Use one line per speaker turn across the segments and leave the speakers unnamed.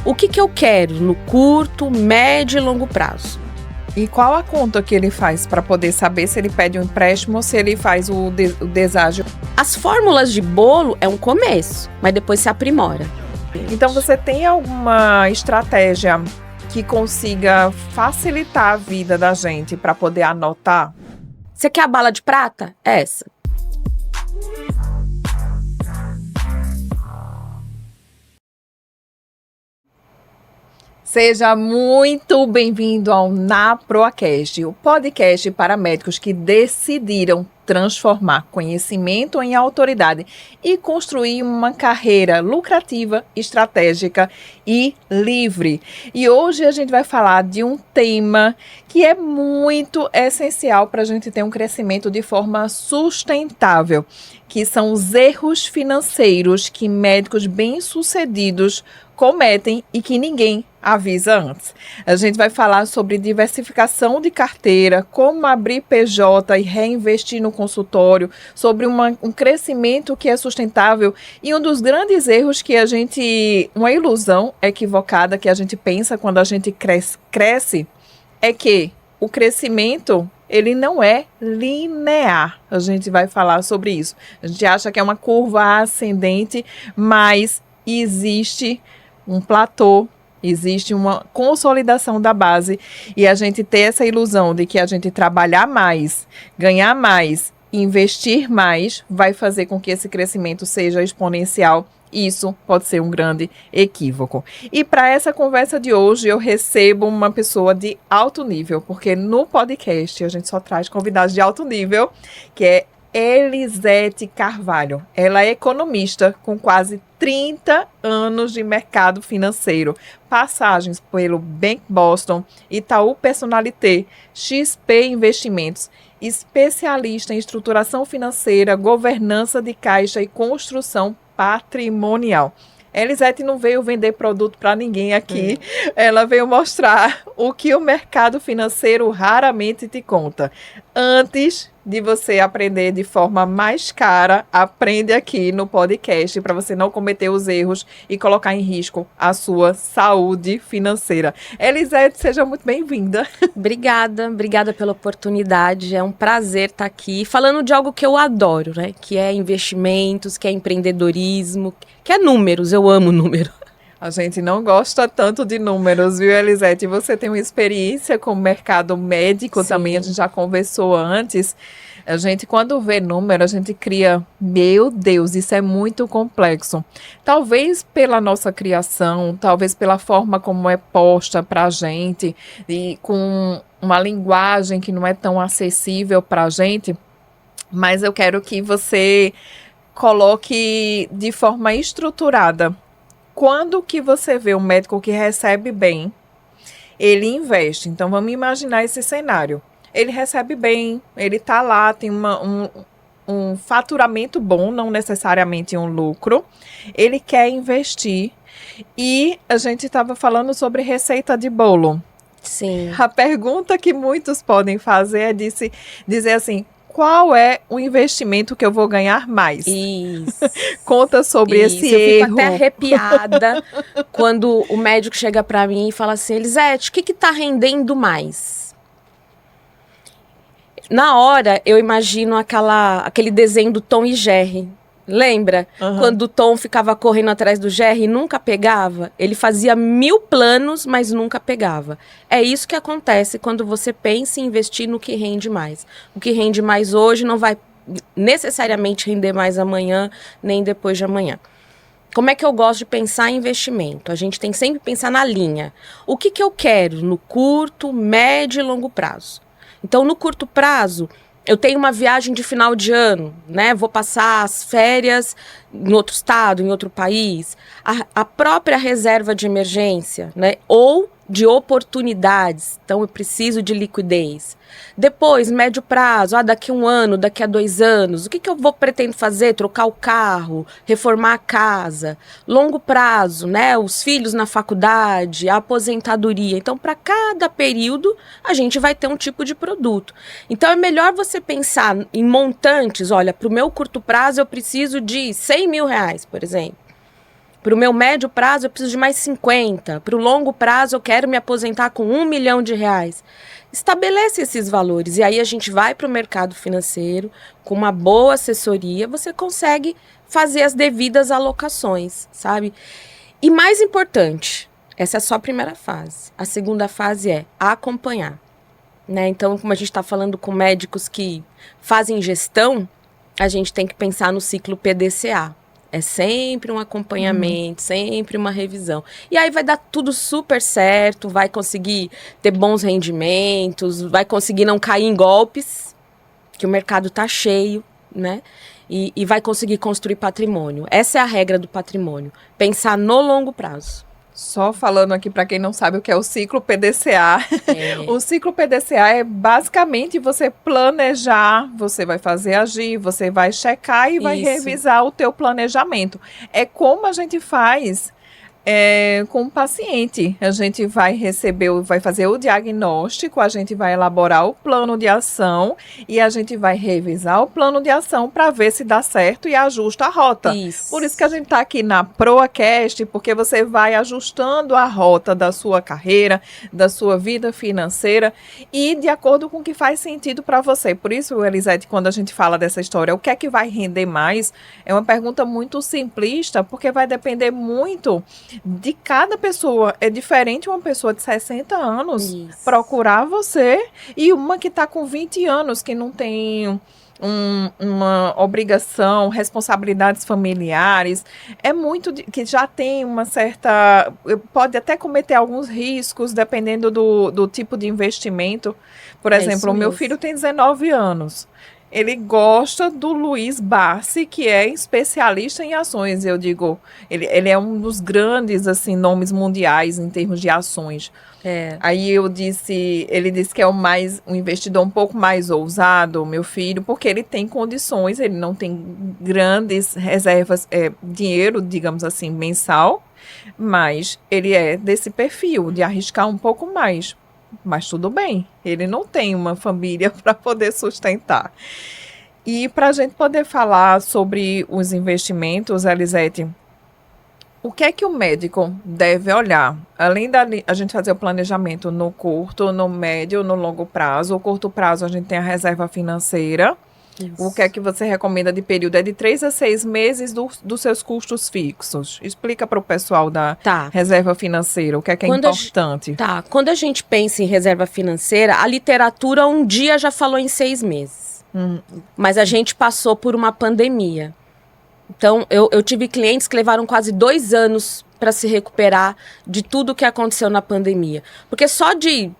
O que eu quero no curto, médio e longo prazo?
E qual a conta que ele faz para poder saber se ele pede um empréstimo ou se ele faz o deságio?
As fórmulas de bolo é um começo, mas depois se aprimora.
Então você tem alguma estratégia que consiga facilitar a vida da gente para poder anotar?
Você quer a bala de prata? Essa.
Seja muito bem-vindo ao NaProAcast, o podcast para médicos que decidiram transformar conhecimento em autoridade e construir uma carreira lucrativa, estratégica e livre. E hoje a gente vai falar de um tema que é muito essencial para a gente ter um crescimento de forma sustentável, que são os erros financeiros que médicos bem-sucedidos cometem e que ninguém avisa antes. A gente vai falar sobre diversificação de carteira, como abrir PJ e reinvestir no consultório, sobre um crescimento que é sustentável e um dos grandes erros que uma ilusão equivocada que a gente pensa quando a gente cresce é que o crescimento ele não é linear. A gente vai falar sobre isso. A gente acha que é uma curva ascendente, mas existe um platô, existe uma consolidação da base e a gente ter essa ilusão de que a gente trabalhar mais, ganhar mais, investir mais, vai fazer com que esse crescimento seja exponencial. Isso pode ser um grande equívoco. E para essa conversa de hoje, eu recebo uma pessoa de alto nível, porque no podcast a gente só traz convidados de alto nível, que é Elisete Carvalho. Ela é economista com quase 30 anos de mercado financeiro, passagens pelo Bank Boston, Itaú Personalité, XP Investimentos, especialista em estruturação financeira, governança de caixa e construção patrimonial. Elisete não veio vender produto para ninguém aqui, ela veio mostrar o que o mercado financeiro raramente te conta. Antes de você aprender de forma mais cara, aprende aqui no podcast para você não cometer os erros e colocar em risco a sua saúde financeira. Elisete, seja muito bem-vinda.
Obrigada pela oportunidade. É um prazer estar aqui falando de algo que eu adoro, né? Que é investimentos, que é empreendedorismo, que é números. Eu amo número.
A gente não gosta tanto de números, viu, Elisete? Você tem uma experiência com o mercado médico. Sim. Também, a gente já conversou antes. A gente, quando vê número, a gente cria, meu Deus, isso é muito complexo. Talvez pela nossa criação, talvez pela forma como é posta para a gente, e com uma linguagem que não é tão acessível para a gente, mas eu quero que você coloque de forma estruturada. Quando que você vê um médico que recebe bem, ele investe. Então, vamos imaginar esse cenário. Ele recebe bem, ele está lá, tem um faturamento bom, não necessariamente um lucro. Ele quer investir. E a gente estava falando sobre receita de bolo.
Sim.
A pergunta que muitos podem fazer é dizer assim: qual é o investimento que eu vou ganhar mais?
Isso.
Conta sobre esse erro.
Eu fico até arrepiada quando o médico chega para mim e fala assim: Elisete, o que está rendendo mais? Na hora, eu imagino aquele desenho do Tom e Jerry. Lembra? Uhum. Quando o Tom ficava correndo atrás do Jerry e nunca pegava? Ele fazia 1000 planos, mas nunca pegava. É isso que acontece quando você pensa em investir no que rende mais. O que rende mais hoje não vai necessariamente render mais amanhã, nem depois de amanhã. Como é que eu gosto de pensar em investimento? A gente tem que sempre pensar na linha. O que eu quero no curto, médio e longo prazo? Então, no curto prazo, eu tenho uma viagem de final de ano, né? Vou passar as férias em outro estado, em outro país. A própria reserva de emergência, né? Ou de oportunidades. Então, eu preciso de liquidez. Depois, médio prazo, daqui a 1 ano, daqui a 2 anos, o que eu pretendo fazer? Trocar o carro, reformar a casa. Longo prazo, né? Os filhos na faculdade, a aposentadoria. Então, para cada período, a gente vai ter um tipo de produto. Então, é melhor você pensar em montantes. Olha, para o meu curto prazo, eu preciso de 100 mil reais, por exemplo. Para o meu médio prazo, eu preciso de mais 50. Para o longo prazo, eu quero me aposentar com R$1 milhão. Estabelece esses valores. E aí a gente vai para o mercado financeiro, com uma boa assessoria, você consegue fazer as devidas alocações, sabe? E mais importante, essa é só a primeira fase. A segunda fase é acompanhar. Né? Então, como a gente está falando com médicos que fazem gestão, a gente tem que pensar no ciclo PDCA. É sempre um acompanhamento, sempre uma revisão. E aí vai dar tudo super certo, vai conseguir ter bons rendimentos, vai conseguir não cair em golpes, que o mercado está cheio, né? E vai conseguir construir patrimônio. Essa é a regra do patrimônio. Pensar no longo prazo.
Só falando aqui para quem não sabe o que é o ciclo PDCA. O ciclo PDCA é basicamente você planejar, você vai fazer agir, você vai checar e vai revisar o teu planejamento. É como a gente faz com o paciente. A gente vai fazer o diagnóstico, a gente vai elaborar o plano de ação e a gente vai revisar o plano de ação para ver se dá certo e ajusta a rota. Por isso que a gente está aqui na ProAcast, porque você vai ajustando a rota da sua carreira, da sua vida financeira e de acordo com o que faz sentido para você. Por isso, Elisete, quando a gente fala dessa história, o que é que vai render mais? É uma pergunta muito simplista, porque vai depender muito de cada pessoa. É diferente uma pessoa de 60 anos procurar você e uma que está com 20 anos, que não tem uma obrigação, responsabilidades familiares. É muito que já tem uma certa... Pode até cometer alguns riscos, dependendo do tipo de investimento. Por exemplo, o meu filho tem 19 anos. Ele gosta do Luiz Barsi, que é especialista em ações. Eu digo, ele é um dos grandes assim, nomes mundiais em termos de ações. Aí ele disse que é um investidor um pouco mais ousado, meu filho, porque ele tem condições, ele não tem grandes reservas, dinheiro, digamos assim, mensal, mas ele é desse perfil, de arriscar um pouco mais. Mas tudo bem, ele não tem uma família para poder sustentar. E para a gente poder falar sobre os investimentos, Elisete, o que é que o médico deve olhar? Além da a gente fazer o planejamento no curto, no médio, no longo prazo. O curto prazo a gente tem a reserva financeira. Isso. O que é que você recomenda de período? É de 3 a 6 meses dos seus custos fixos. Explica para o pessoal da reserva financeira o que é importante.
Quando a gente pensa em reserva financeira, a literatura um dia já falou em 6 meses. Mas a gente passou por uma pandemia. Então, eu tive clientes que levaram quase 2 anos para se recuperar de tudo que aconteceu na pandemia. Porque só de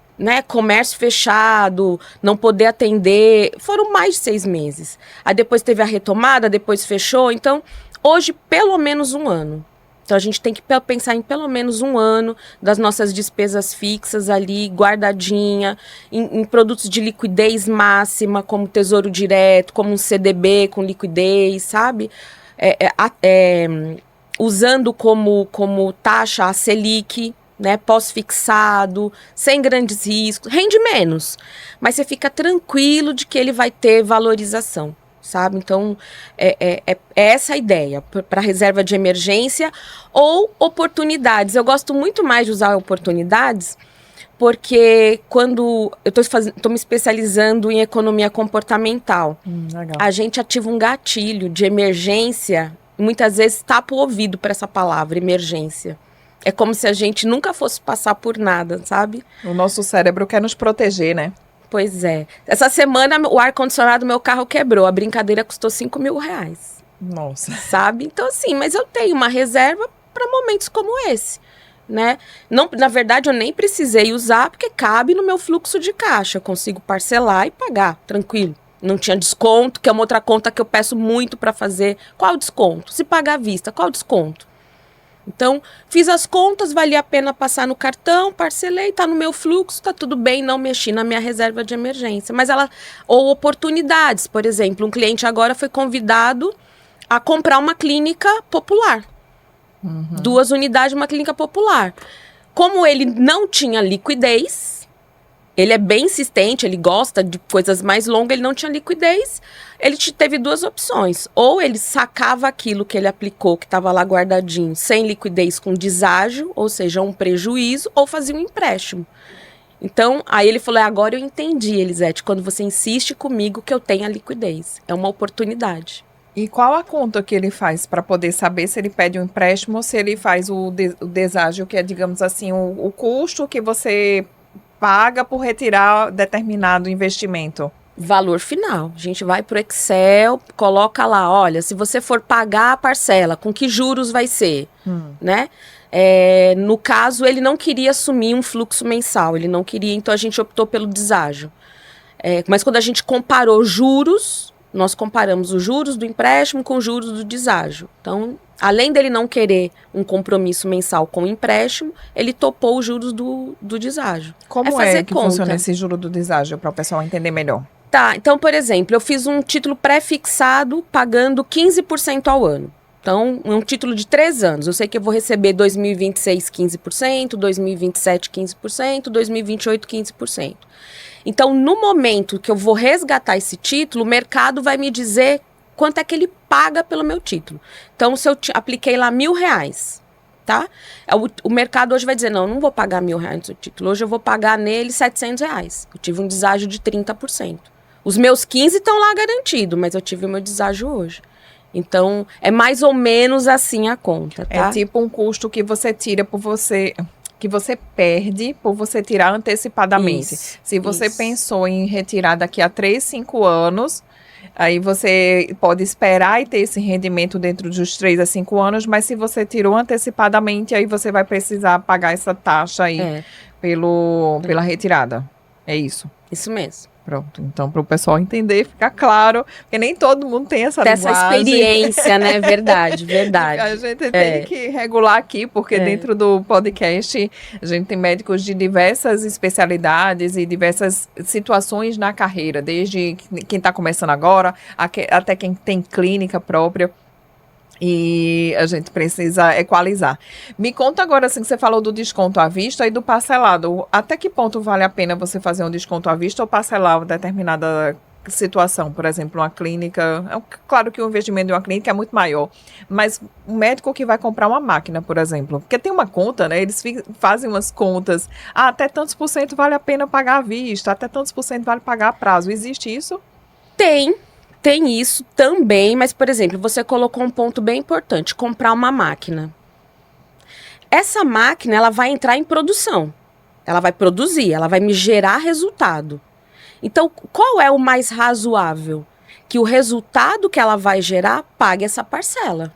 comércio fechado, não poder atender, foram mais de 6 meses. Aí depois teve a retomada, depois fechou. Então, hoje, pelo menos 1 ano. Então, a gente tem que pensar em pelo menos 1 ano das nossas despesas fixas ali, guardadinha, em produtos de liquidez máxima, como Tesouro Direto, como um CDB com liquidez, sabe? Usando como taxa a Selic, pós-fixado, sem grandes riscos, rende menos, mas você fica tranquilo de que ele vai ter valorização, sabe? Então, é essa a ideia, para reserva de emergência ou oportunidades. Eu gosto muito mais de usar oportunidades, porque quando eu estou me especializando em economia comportamental, a gente ativa um gatilho de emergência, muitas vezes tapa o ouvido para essa palavra, emergência. É como se a gente nunca fosse passar por nada, sabe?
O nosso cérebro quer nos proteger, né?
Pois é. Essa semana o ar-condicionado do meu carro quebrou. A brincadeira custou R$5.000.
Nossa.
Sabe? Então, assim, mas eu tenho uma reserva para momentos como esse, né? Não, na verdade, eu nem precisei usar porque cabe no meu fluxo de caixa. Eu consigo parcelar e pagar, tranquilo. Não tinha desconto, que é uma outra conta que eu peço muito para fazer. Qual o desconto? Se pagar à vista, qual o desconto? Então, fiz as contas, valia a pena passar no cartão, parcelei, tá no meu fluxo, tá tudo bem, não mexi na minha reserva de emergência. Mas ou oportunidades, por exemplo, um cliente agora foi convidado a comprar uma clínica popular. 2 unidades de uma clínica popular. Como ele não tinha liquidez, Ele é bem insistente, ele gosta de coisas mais longas, ele não tinha liquidez. Ele teve duas opções. Ou ele sacava aquilo que ele aplicou, que estava lá guardadinho, sem liquidez, com deságio, ou seja, um prejuízo, ou fazia um empréstimo. Então, aí ele falou, agora eu entendi, Elisete, quando você insiste comigo que eu tenha liquidez. É uma oportunidade.
E qual a conta que ele faz para poder saber se ele pede um empréstimo ou se ele faz o deságio, que é, digamos assim, o custo que você paga por retirar determinado investimento?
Valor final. A gente vai pro Excel, coloca lá, olha, se você for pagar a parcela, com que juros vai ser, né? No caso, ele não queria assumir um fluxo mensal, ele não queria, então a gente optou pelo deságio. Mas quando a gente comparou juros, nós comparamos os juros do empréstimo com os juros do deságio. Então, além dele não querer um compromisso mensal com o empréstimo, ele topou os juros do deságio.
Como é que funciona esse juro do deságio, para o pessoal entender melhor?
Tá, então, por exemplo, eu fiz um título pré-fixado pagando 15% ao ano. Então, é um título de 3 anos. Eu sei que eu vou receber 2026, 15%, 2027, 15%, 2028, 15%. Então, no momento que eu vou resgatar esse título, o mercado vai me dizer quanto é que ele paga pelo meu título. Então, se eu apliquei lá R$1.000, tá? O mercado hoje vai dizer, não vou pagar R$1.000 no seu título, hoje eu vou pagar nele R$700. Eu tive um deságio de 30%. Os meus 15 estão lá garantidos, mas eu tive o meu deságio hoje. Então, é mais ou menos assim a conta, tá?
É tipo um custo que você tira por você... que você perde por você tirar antecipadamente. Se você pensou em retirar daqui a 3, 5 anos, aí você pode esperar e ter esse rendimento dentro dos 3 a 5 anos, mas se você tirou antecipadamente, aí você vai precisar pagar essa taxa aí pela retirada. É isso?
Isso mesmo.
Pronto, então para o pessoal entender, ficar claro, porque nem todo mundo tem essa linguagem.
Essa experiência, né? Verdade, verdade.
A gente tem que regular aqui, porque dentro do podcast a gente tem médicos de diversas especialidades e diversas situações na carreira, desde quem está começando agora, até quem tem clínica própria. E a gente precisa equalizar. Me conta agora, assim, que você falou do desconto à vista e do parcelado. Até que ponto vale a pena você fazer um desconto à vista ou parcelar uma determinada situação? Por exemplo, uma clínica... Claro que o investimento de uma clínica é muito maior, mas o médico que vai comprar uma máquina, por exemplo, porque tem uma conta, né? Eles fazem umas contas. Até tantos por cento vale a pena pagar à vista, até tantos por cento vale pagar a prazo. Existe isso?
Tem isso também, mas, por exemplo, você colocou um ponto bem importante, comprar uma máquina. Essa máquina, ela vai entrar em produção. Ela vai produzir, ela vai me gerar resultado. Então, qual é o mais razoável? Que o resultado que ela vai gerar pague essa parcela.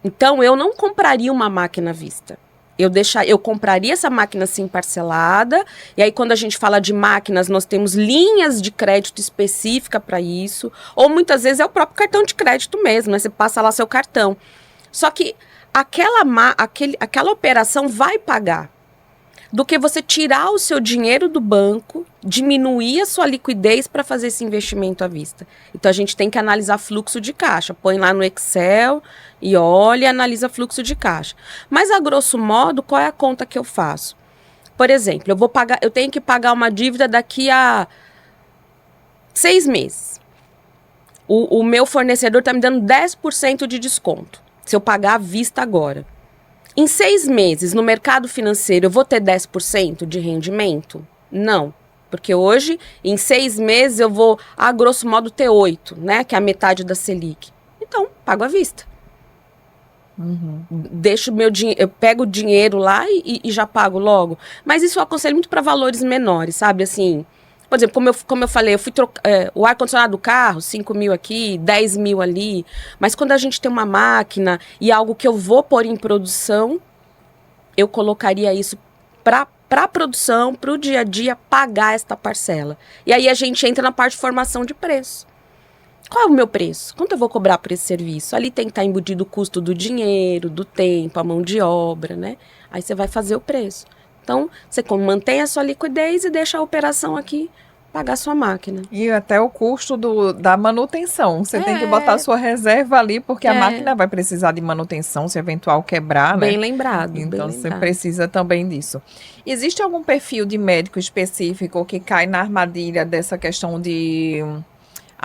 Então, eu não compraria uma máquina à vista. Eu compraria essa máquina assim parcelada, e aí quando a gente fala de máquinas, nós temos linhas de crédito específica para isso, ou muitas vezes é o próprio cartão de crédito mesmo, né? Você passa lá seu cartão. Só que aquela operação vai pagar. Do que você tirar o seu dinheiro do banco, diminuir a sua liquidez para fazer esse investimento à vista. Então, a gente tem que analisar fluxo de caixa. Põe lá no Excel e olha e analisa fluxo de caixa. Mas, a grosso modo, qual é a conta que eu faço? Por exemplo, eu tenho que pagar uma dívida daqui a 6 meses. O meu fornecedor está me dando 10% de desconto, se eu pagar à vista agora. Em 6 meses, no mercado financeiro, eu vou ter 10% de rendimento? Não. Porque hoje, em 6 meses, eu vou, a grosso modo, ter 8%, né? Que é a metade da Selic. Então, pago à vista. Deixo meu dinheiro, eu pego o dinheiro lá e já pago logo. Mas isso eu aconselho muito para valores menores, sabe? Assim, por exemplo, como eu falei, eu fui trocar o ar-condicionado do carro, 5 mil aqui, 10 mil ali. Mas quando a gente tem uma máquina e algo que eu vou pôr em produção, eu colocaria isso para a produção, para o dia a dia, pagar esta parcela. E aí a gente entra na parte de formação de preço. Qual é o meu preço? Quanto eu vou cobrar por esse serviço? Ali tem que estar embutido o custo do dinheiro, do tempo, a mão de obra, né? Aí você vai fazer o preço. Então, você mantém a sua liquidez e deixa a operação aqui pagar sua máquina.
E até o custo da manutenção. Você tem que botar a sua reserva ali, porque a máquina vai precisar de manutenção, se eventual quebrar, né?
Bem lembrado.
Então,
bem
você
lembrado.
precisa também disso. Existe algum perfil de médico específico que cai na armadilha dessa questão de...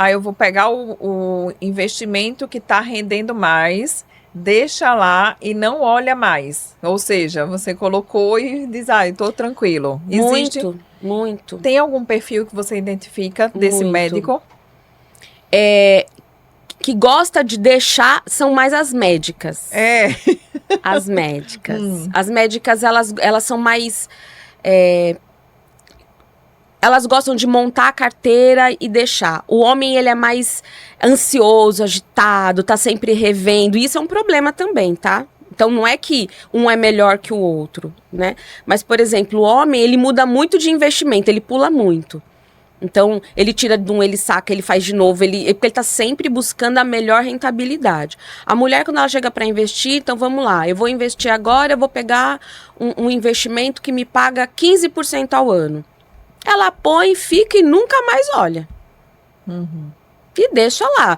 eu vou pegar o investimento que está rendendo mais, deixa lá e não olha mais. Ou seja, você colocou e diz, estou tranquilo. Existe...
Muito.
Tem algum perfil que você identifica desse médico?
Que gosta de deixar são mais as médicas. As médicas. As médicas, elas são mais... elas gostam de montar a carteira e deixar. O homem, ele é mais ansioso, agitado, tá sempre revendo. E isso é um problema também, tá? Então, não é que um é melhor que o outro, né? Mas, por exemplo, o homem, ele muda muito de investimento, ele pula muito. Então, ele tira de um, ele saca, ele faz de novo, porque ele tá sempre buscando a melhor rentabilidade. A mulher, quando ela chega para investir, então vamos lá, eu vou investir agora, eu vou pegar um investimento que me paga 15% ao ano. Ela põe, fica e nunca mais olha. E deixa lá.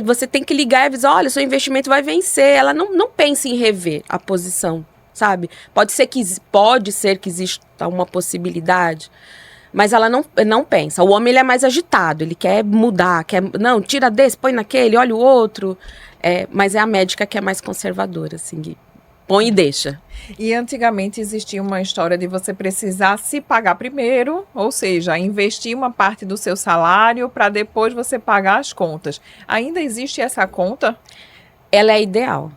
Você tem que ligar e avisar, olha, seu investimento vai vencer. Ela não pensa em rever a posição, sabe? Pode ser que exista uma possibilidade, mas ela não pensa. O homem, ele é mais agitado, ele quer mudar, não, tira desse, põe naquele, olha o outro. Mas é a médica que é mais conservadora, assim, Gui. Põe e deixa.
E antigamente existia uma história de você precisar se pagar primeiro, ou seja, investir uma parte do seu salário para depois você pagar as contas. Ainda existe essa conta?
Ela é ideal.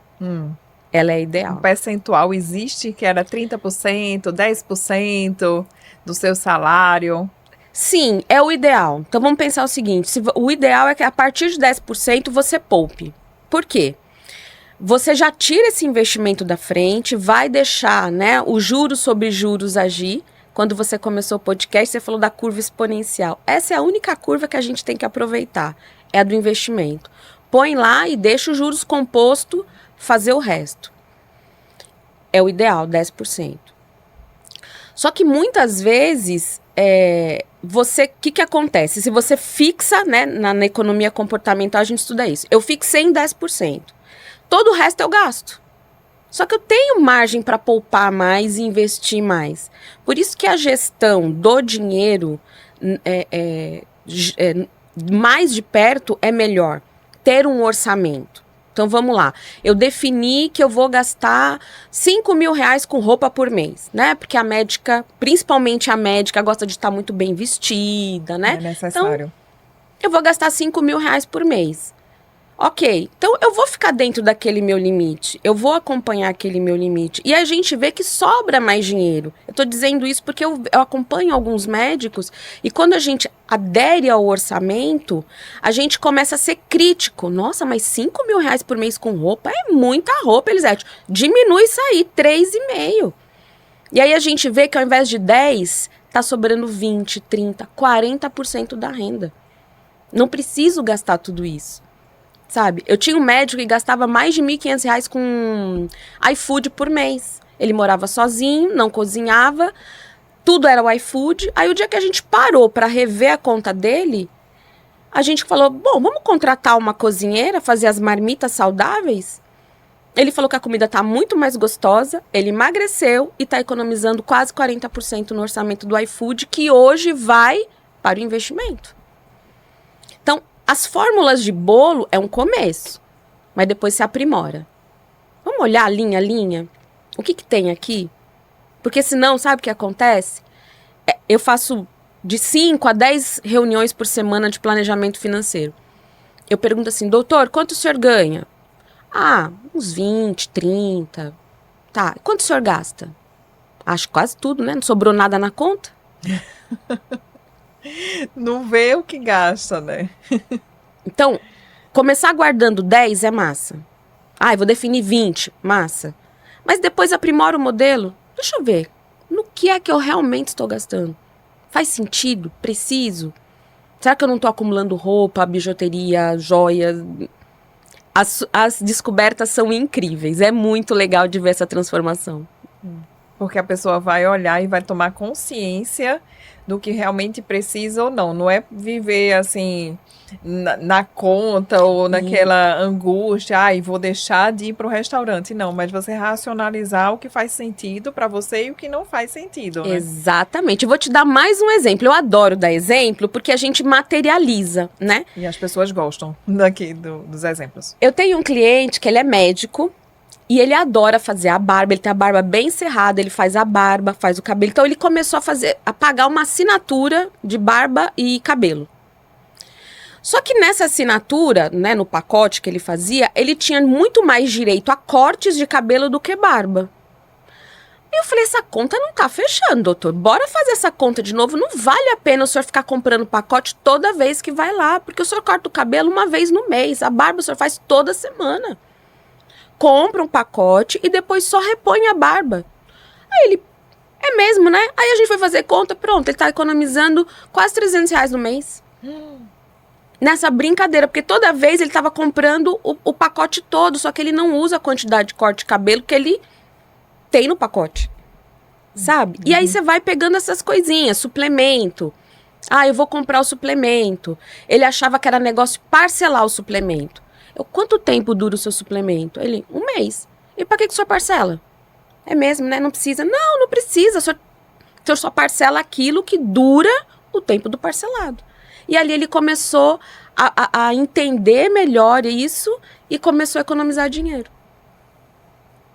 Ela é ideal.
Um percentual existe que era 30%, 10% do seu salário?
Sim, é o ideal. Então vamos pensar o seguinte, o ideal é que a partir de 10% você poupe. Por quê? Você já tira esse investimento da frente, vai deixar, né, o juros sobre juros agir. Quando você começou o podcast, você falou da curva exponencial. Essa é a única curva que a gente tem que aproveitar, é a do investimento. Põe lá e deixa o juros composto fazer o resto. É o ideal, 10%. Só que muitas vezes, o que acontece? Se você fixa, né, na economia comportamental, a gente estuda isso. Eu fixei em 10%. Todo o resto eu gasto. Só que eu tenho margem para poupar mais e investir mais. Por isso que a gestão do dinheiro mais de perto é melhor. Ter um orçamento. Então vamos lá. Eu defini que eu vou gastar 5 mil reais com roupa por mês, né? Porque a médica, principalmente a médica, gosta de estar muito bem vestida, né?
É necessário.
Então, eu vou gastar 5 mil reais por mês. Ok, então eu vou ficar dentro daquele meu limite, eu vou acompanhar aquele meu limite. E a gente vê que sobra mais dinheiro. Eu tô dizendo isso porque eu acompanho alguns médicos e quando a gente adere ao orçamento, a gente começa a ser crítico. Nossa, mas 5 mil reais por mês com roupa é muita roupa, Elisete. Diminui isso aí, 3,5. E aí a gente vê que ao invés de 10, tá sobrando 20, 30, 40% da renda. Não preciso gastar tudo isso. Sabe? Eu tinha um médico que gastava mais de R$1.500 com iFood por mês. Ele morava sozinho, não cozinhava, tudo era o iFood. Aí o dia que a gente parou para rever a conta dele, a gente falou, bom, vamos contratar uma cozinheira, fazer as marmitas saudáveis? Ele falou que a comida tá muito mais gostosa, ele emagreceu e tá economizando quase 40% no orçamento do iFood, que hoje vai para o investimento. Então, as fórmulas de bolo é um começo, mas depois se aprimora. Vamos olhar linha a linha? O que tem aqui? Porque senão, sabe o que acontece? Eu faço de 5 a 10 reuniões por semana de planejamento financeiro. Eu pergunto assim, doutor, quanto o senhor ganha? Uns 20, 30. Tá, quanto o senhor gasta? Acho quase tudo, né? Não sobrou nada na conta.
Não vê o que gasta, né?
Então, começar guardando 10 é massa. Eu vou definir 20, massa. Mas depois aprimora o modelo. Deixa eu ver, no que é que eu realmente estou gastando? Faz sentido? Preciso? Será que eu não estou acumulando roupa, bijuteria, joias? As descobertas são incríveis. É muito legal de ver essa transformação.
Porque a pessoa vai olhar e vai tomar consciência do que realmente precisa ou não. Não é viver assim na conta ou naquela angústia, vou deixar de ir para o restaurante. Não, mas você racionalizar o que faz sentido para você e o que não faz sentido, né?
Exatamente. Eu vou te dar mais um exemplo. Eu adoro dar exemplo porque a gente materializa, né?
E as pessoas gostam daqui dos exemplos.
Eu tenho um cliente que ele é médico e ele adora fazer a barba. Ele tem a barba bem cerrada, ele faz a barba, faz o cabelo. Então ele começou a pagar uma assinatura de barba e cabelo. Só que nessa assinatura, né, no pacote que ele fazia, ele tinha muito mais direito a cortes de cabelo do que barba. E eu falei, essa conta não tá fechando, doutor. Bora fazer essa conta de novo. Não vale a pena o senhor ficar comprando pacote toda vez que vai lá. Porque o senhor corta o cabelo uma vez no mês. A barba o senhor faz toda semana. Compra um pacote e depois só repõe a barba. Aí ele, é mesmo, né? Aí a gente foi fazer conta, pronto. Ele tá economizando quase R$300 no mês. Nessa brincadeira, porque toda vez ele tava comprando o pacote todo. Só que ele não usa a quantidade de corte de cabelo que ele tem no pacote, sabe? E aí você vai pegando essas coisinhas, suplemento. Eu vou comprar o suplemento. Ele achava que era negócio parcelar o suplemento. Quanto tempo dura o seu suplemento? Ele, 1 mês. E pra que o senhor parcela? É mesmo, né? Não precisa. Não precisa. O senhor só parcela aquilo que dura o tempo do parcelado. E ali ele começou a entender melhor isso e começou a economizar dinheiro.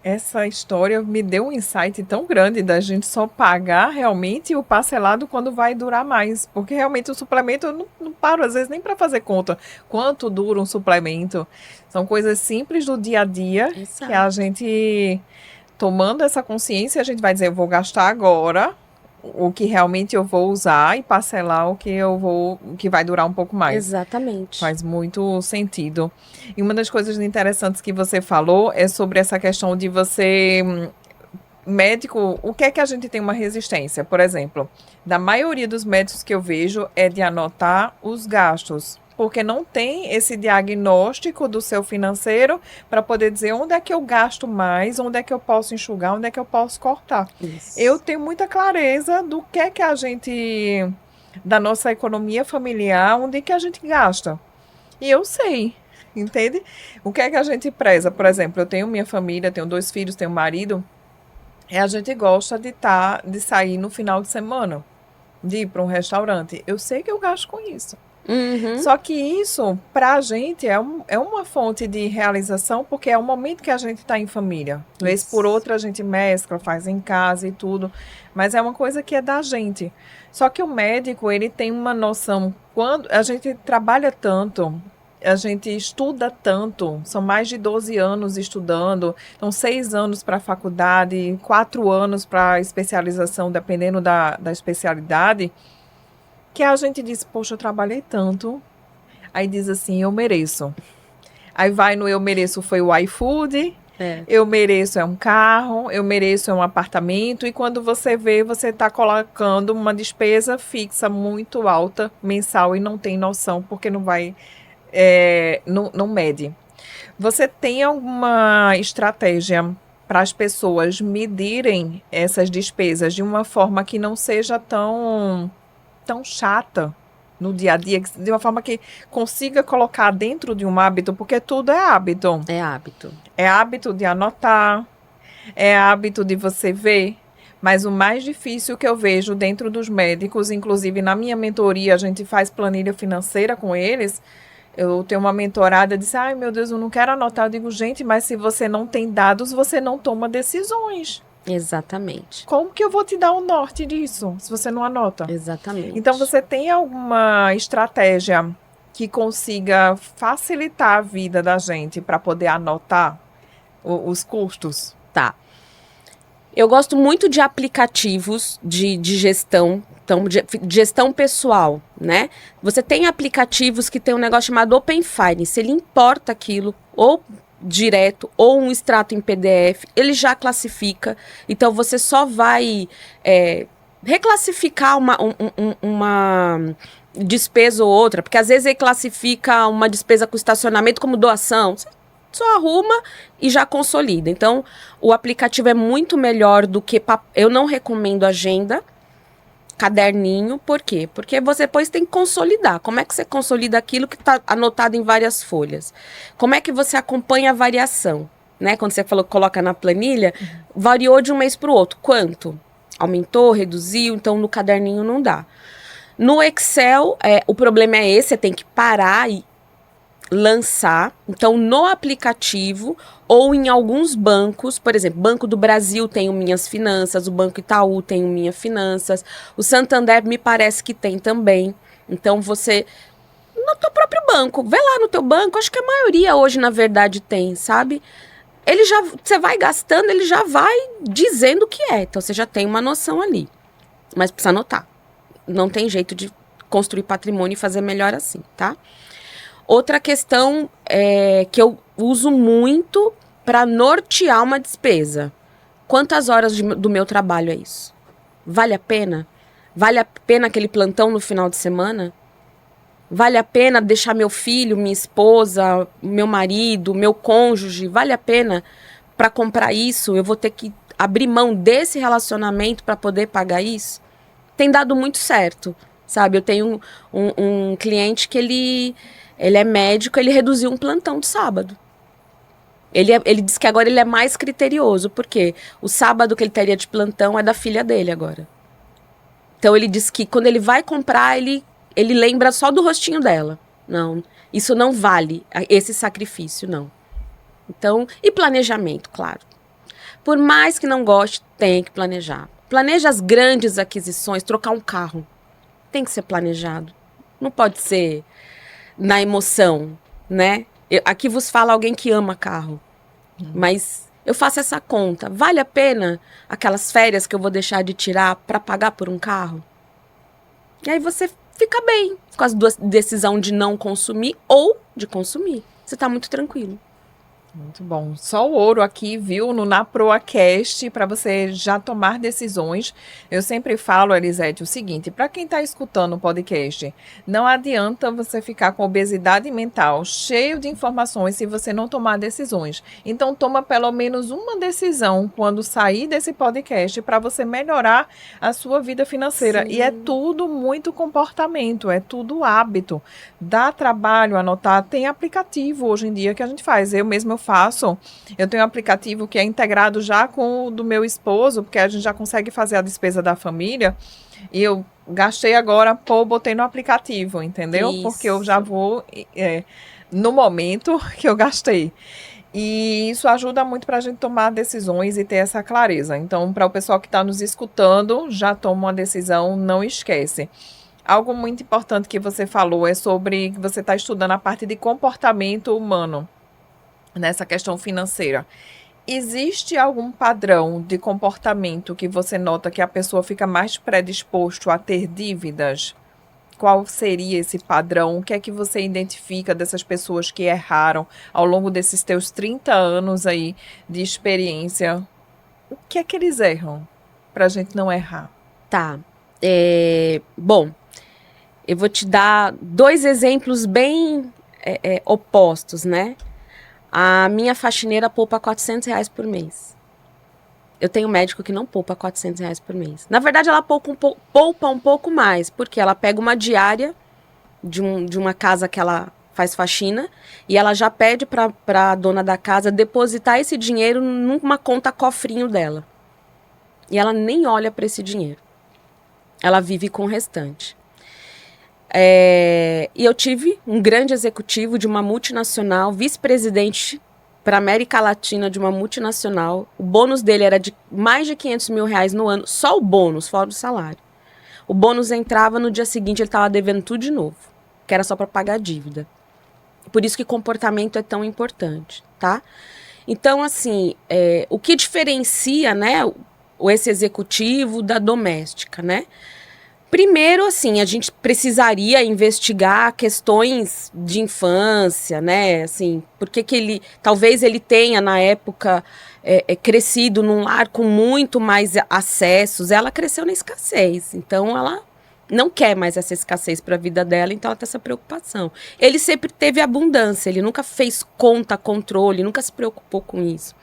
Essa história me deu um insight tão grande da gente só pagar realmente o parcelado quando vai durar mais. Porque realmente o suplemento, eu não paro às vezes nem para fazer conta quanto dura um suplemento. São coisas simples do dia a dia. Exato. Que a gente, tomando essa consciência, a gente vai dizer, eu vou gastar agora o que realmente eu vou usar e parcelar o que vai durar um pouco mais.
Exatamente.
Faz muito sentido. E uma das coisas interessantes que você falou é sobre essa questão de você, médico, o que é que a gente tem uma resistência? Por exemplo, da maioria dos médicos que eu vejo é de anotar os gastos. Porque não tem esse diagnóstico do seu financeiro para poder dizer onde é que eu gasto mais, onde é que eu posso enxugar, onde é que eu posso cortar. Isso. Eu tenho muita clareza do que é que a gente, da nossa economia familiar, onde é que a gente gasta. E eu sei, entende? O que é que a gente preza? Por exemplo, eu tenho minha família, tenho 2 filhos, tenho um marido, e a gente gosta de sair no final de semana, de ir para um restaurante. Eu sei que eu gasto com isso. Só que isso, pra gente, é uma fonte de realização, porque é o momento que a gente tá em família. Vez por outra a gente mescla, faz em casa e tudo, mas é uma coisa que é da gente. Só que o médico, ele tem uma noção, quando a gente trabalha tanto, a gente estuda tanto, são mais de 12 anos estudando, então 6 anos para a faculdade, 4 anos para especialização, dependendo da especialidade, que a gente diz, poxa, eu trabalhei tanto. Aí diz assim, eu mereço. Aí vai no eu mereço foi o iFood, eu mereço é um carro, eu mereço é um apartamento. E quando você vê, você está colocando uma despesa fixa muito alta, mensal, e não tem noção, porque não vai, não mede. Você tem alguma estratégia para as pessoas medirem essas despesas de uma forma que não seja tão chata no dia a dia, de uma forma que consiga colocar dentro de um hábito, porque tudo é hábito.
É hábito.
É hábito de anotar, é hábito de você ver, mas o mais difícil que eu vejo dentro dos médicos, inclusive na minha mentoria, a gente faz planilha financeira com eles. Eu tenho uma mentorada, disse, ai meu Deus, eu não quero anotar. Eu digo, gente, mas se você não tem dados, você não toma decisões.
Exatamente.
Como que eu vou te dar o norte disso, se você não anota?
Exatamente.
Então, você tem alguma estratégia que consiga facilitar a vida da gente para poder anotar os custos?
Tá. Eu gosto muito de aplicativos de gestão, então, de gestão pessoal, né? Você tem aplicativos que tem um negócio chamado Open Finance, ele importa aquilo, ou direto ou um extrato em PDF, ele já classifica, então você só vai reclassificar uma despesa ou outra, porque às vezes ele classifica uma despesa com estacionamento como doação, só arruma e já consolida. Então, o aplicativo é muito melhor do que... Eu não recomendo agenda, caderninho, por quê? Porque você depois tem que consolidar. Como é que você consolida aquilo que está anotado em várias folhas? Como é que você acompanha a variação? Né? Quando você falou que coloca na planilha, variou de um mês para o outro. Quanto? Aumentou, reduziu? Então, no caderninho não dá. No Excel, o problema é esse, você tem que parar e lançar. Então, no aplicativo ou em alguns bancos, por exemplo, Banco do Brasil tem o Minhas Finanças, o Banco Itaú tem o Minhas Finanças, o Santander me parece que tem também. Então, você, no teu próprio banco, vê lá no teu banco, acho que a maioria hoje, na verdade, tem, sabe? Ele já, você vai gastando, ele já vai dizendo o que é. Então, você já tem uma noção ali. Mas precisa anotar. Não tem jeito de construir patrimônio e fazer melhor assim, tá? Outra questão que eu uso muito para nortear uma despesa. Quantas horas do meu trabalho é isso? Vale a pena? Vale a pena aquele plantão no final de semana? Vale a pena deixar meu filho, minha esposa, meu marido, meu cônjuge? Vale a pena para comprar isso? Eu vou ter que abrir mão desse relacionamento para poder pagar isso? Tem dado muito certo, sabe? Eu tenho um cliente que ele é médico, ele reduziu um plantão de sábado. Ele disse que agora ele é mais criterioso, porque o sábado que ele teria de plantão é da filha dele agora. Então ele disse que quando ele vai comprar, ele lembra só do rostinho dela. Não, isso não vale, esse sacrifício, não. Então, e planejamento, claro. Por mais que não goste, tem que planejar. Planeja as grandes aquisições, trocar um carro. Tem que ser planejado. Não pode ser na emoção, né? Aqui vos fala alguém que ama carro. Mas eu faço essa conta. Vale a pena aquelas férias que eu vou deixar de tirar para pagar por um carro? E aí você fica bem com as duas decisões de não consumir ou de consumir. Você está muito tranquilo.
Muito bom. Só o ouro aqui, viu, no NaProAcast, para você já tomar decisões. Eu sempre falo, Elisete, o seguinte, para quem está escutando o podcast, não adianta você ficar com obesidade mental, cheio de informações, se você não tomar decisões. Então, toma pelo menos uma decisão quando sair desse podcast para você melhorar a sua vida financeira. Sim. E é tudo muito comportamento, é tudo hábito. Dá trabalho anotar, tem aplicativo hoje em dia que a gente faz. Eu tenho um aplicativo que é integrado já com o do meu esposo, porque a gente já consegue fazer a despesa da família, e eu gastei agora, botei no aplicativo, entendeu? Isso. Porque eu já vou no momento que eu gastei. E isso ajuda muito para a gente tomar decisões e ter essa clareza. Então, para o pessoal que está nos escutando, já toma uma decisão, não esquece. Algo muito importante que você falou é sobre que você está estudando a parte de comportamento humano nessa questão financeira. Existe algum padrão de comportamento que você nota que a pessoa fica mais predisposto a ter dívidas? Qual seria esse padrão? O que é que você identifica dessas pessoas que erraram ao longo desses teus 30 anos aí de experiência? O que é que eles erram para a gente não errar?
Tá. Bom, eu vou te dar 2 exemplos bem opostos, né? A minha faxineira poupa R$400 por mês. Eu tenho um médico que não poupa R$400 por mês. Na verdade, ela poupa um pouco mais, porque ela pega uma diária de uma casa que ela faz faxina e ela já pede para a dona da casa depositar esse dinheiro numa conta cofrinho dela. E ela nem olha para esse dinheiro. Ela vive com o restante. E eu tive um grande executivo de uma multinacional, vice-presidente para a América Latina de uma multinacional. O bônus dele era de mais de R$500 mil no ano, só o bônus, fora o salário. O bônus entrava, no dia seguinte ele estava devendo tudo de novo, que era só para pagar a dívida. Por isso que comportamento é tão importante, tá? Então, assim, o que diferencia, né, esse executivo da doméstica, né? Primeiro, assim, a gente precisaria investigar questões de infância, né? Assim, porque talvez ele tenha, na época, crescido num lar com muito mais acessos. Ela cresceu na escassez, então ela não quer mais essa escassez para a vida dela, então ela tem essa preocupação. Ele sempre teve abundância, ele nunca fez conta, controle, nunca se preocupou com isso.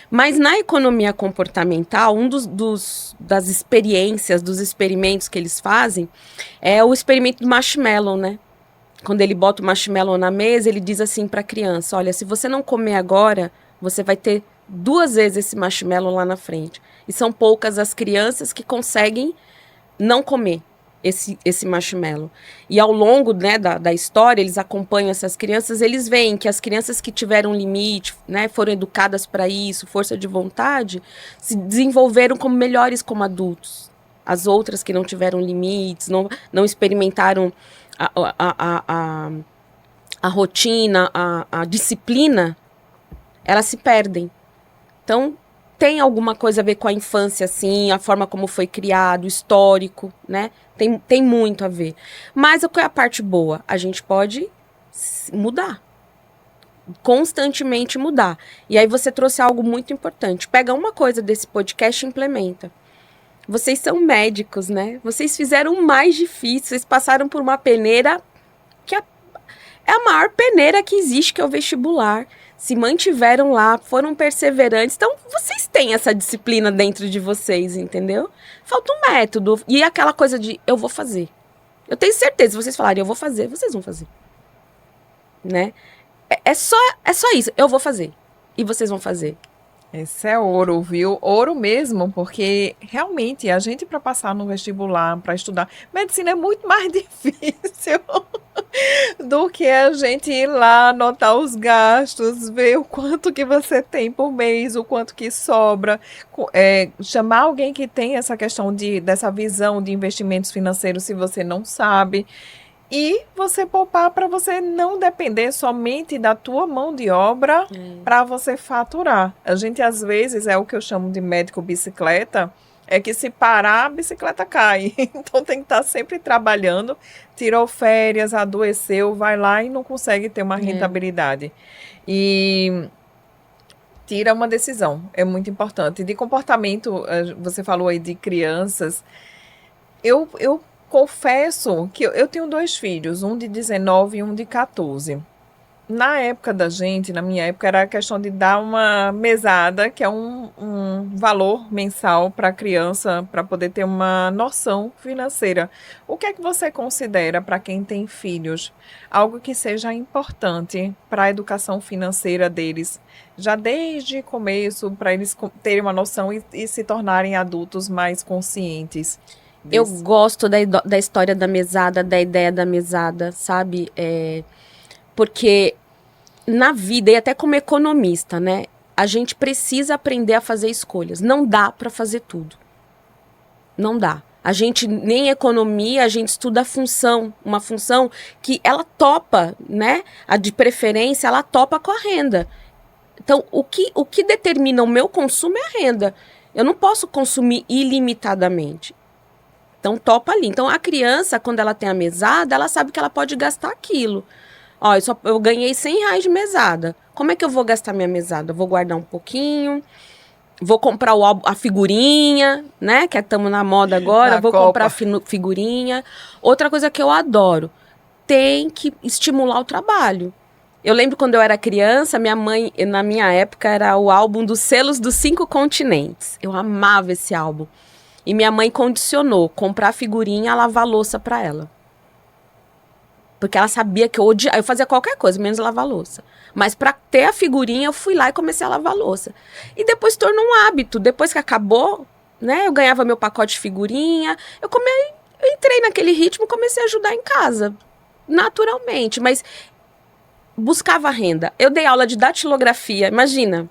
Mas na economia comportamental, das experiências, dos experimentos que eles fazem, é o experimento do marshmallow, né? Quando ele bota o marshmallow na mesa, ele diz assim para a criança, olha, se você não comer agora, você vai ter 2 vezes esse marshmallow lá na frente. E são poucas as crianças que conseguem não comer esse marshmallow. E ao longo, né, da história, eles acompanham essas crianças, eles veem que as crianças que tiveram limite, né, foram educadas para isso, força de vontade, se desenvolveram como melhores como adultos. As outras que não tiveram limites, não experimentaram a rotina, a disciplina, elas se perdem. Então, tem alguma coisa a ver com a infância, assim, a forma como foi criado, o histórico, né? Tem muito a ver. Mas qual é a parte boa? A gente pode mudar. Constantemente mudar. E aí você trouxe algo muito importante. Pega uma coisa desse podcast e implementa. Vocês são médicos, né? Vocês fizeram o mais difícil. Vocês passaram por uma peneira que é a maior peneira que existe, que é o vestibular. Se mantiveram lá, foram perseverantes. Então, vocês têm essa disciplina dentro de vocês, entendeu? Falta um método. E aquela coisa de, eu vou fazer. Eu tenho certeza, se vocês falarem, eu vou fazer, vocês vão fazer. Né? É só isso, eu vou fazer. E vocês vão fazer.
Esse é ouro, viu? Ouro mesmo, porque realmente a gente para passar no vestibular, para estudar, medicina é muito mais difícil do que a gente ir lá anotar os gastos, ver o quanto que você tem por mês, o quanto que sobra, chamar alguém que tem essa questão dessa visão de investimentos financeiros se você não sabe. E você poupar para você não depender somente da tua mão de obra para você faturar. A gente, às vezes, é o que eu chamo de médico bicicleta, é que se parar, a bicicleta cai. Então tem que estar sempre trabalhando, tirou férias, adoeceu, vai lá e não consegue ter uma rentabilidade. E tira uma decisão, é muito importante. De comportamento, você falou aí de crianças, eu confesso que eu tenho 2 filhos, um de 19 e um de 14. Na época da gente, na minha época, era a questão de dar uma mesada, que é um valor mensal para a criança, para poder ter uma noção financeira. O que é que você considera, para quem tem filhos, algo que seja importante para a educação financeira deles, já desde o começo, para eles terem uma noção e se tornarem adultos mais conscientes?
Eu gosto da história da mesada, da ideia da mesada, sabe? Porque na vida, e até como economista, né? A gente precisa aprender a fazer escolhas. Não dá para fazer tudo. Não dá. A gente, nem economia, a gente estuda a função. Uma função que ela topa, né? A de preferência, ela topa com a renda. Então, o que determina o meu consumo é a renda. Eu não posso consumir ilimitadamente. Então, topa ali. Então, a criança, quando ela tem a mesada, ela sabe que ela pode gastar aquilo. Ó, eu ganhei R$100 de mesada. Como é que eu vou gastar minha mesada? Eu vou guardar um pouquinho, vou comprar a figurinha, né? Que estamos na moda agora. Vou comprar figurinha. Outra coisa que eu adoro, tem que estimular o trabalho. Eu lembro quando eu era criança, minha mãe, na minha época, era o álbum dos selos dos 5 continentes. Eu amava esse álbum. E minha mãe condicionou comprar figurinha, lavar louça para ela. Porque ela sabia que eu fazia qualquer coisa, menos lavar louça. Mas para ter a figurinha, eu fui lá e comecei a lavar louça. E depois tornou um hábito. Depois que acabou, né, eu ganhava meu pacote de figurinha. Eu entrei naquele ritmo e comecei a ajudar em casa. Naturalmente. Mas buscava renda. Eu dei aula de datilografia, imagina.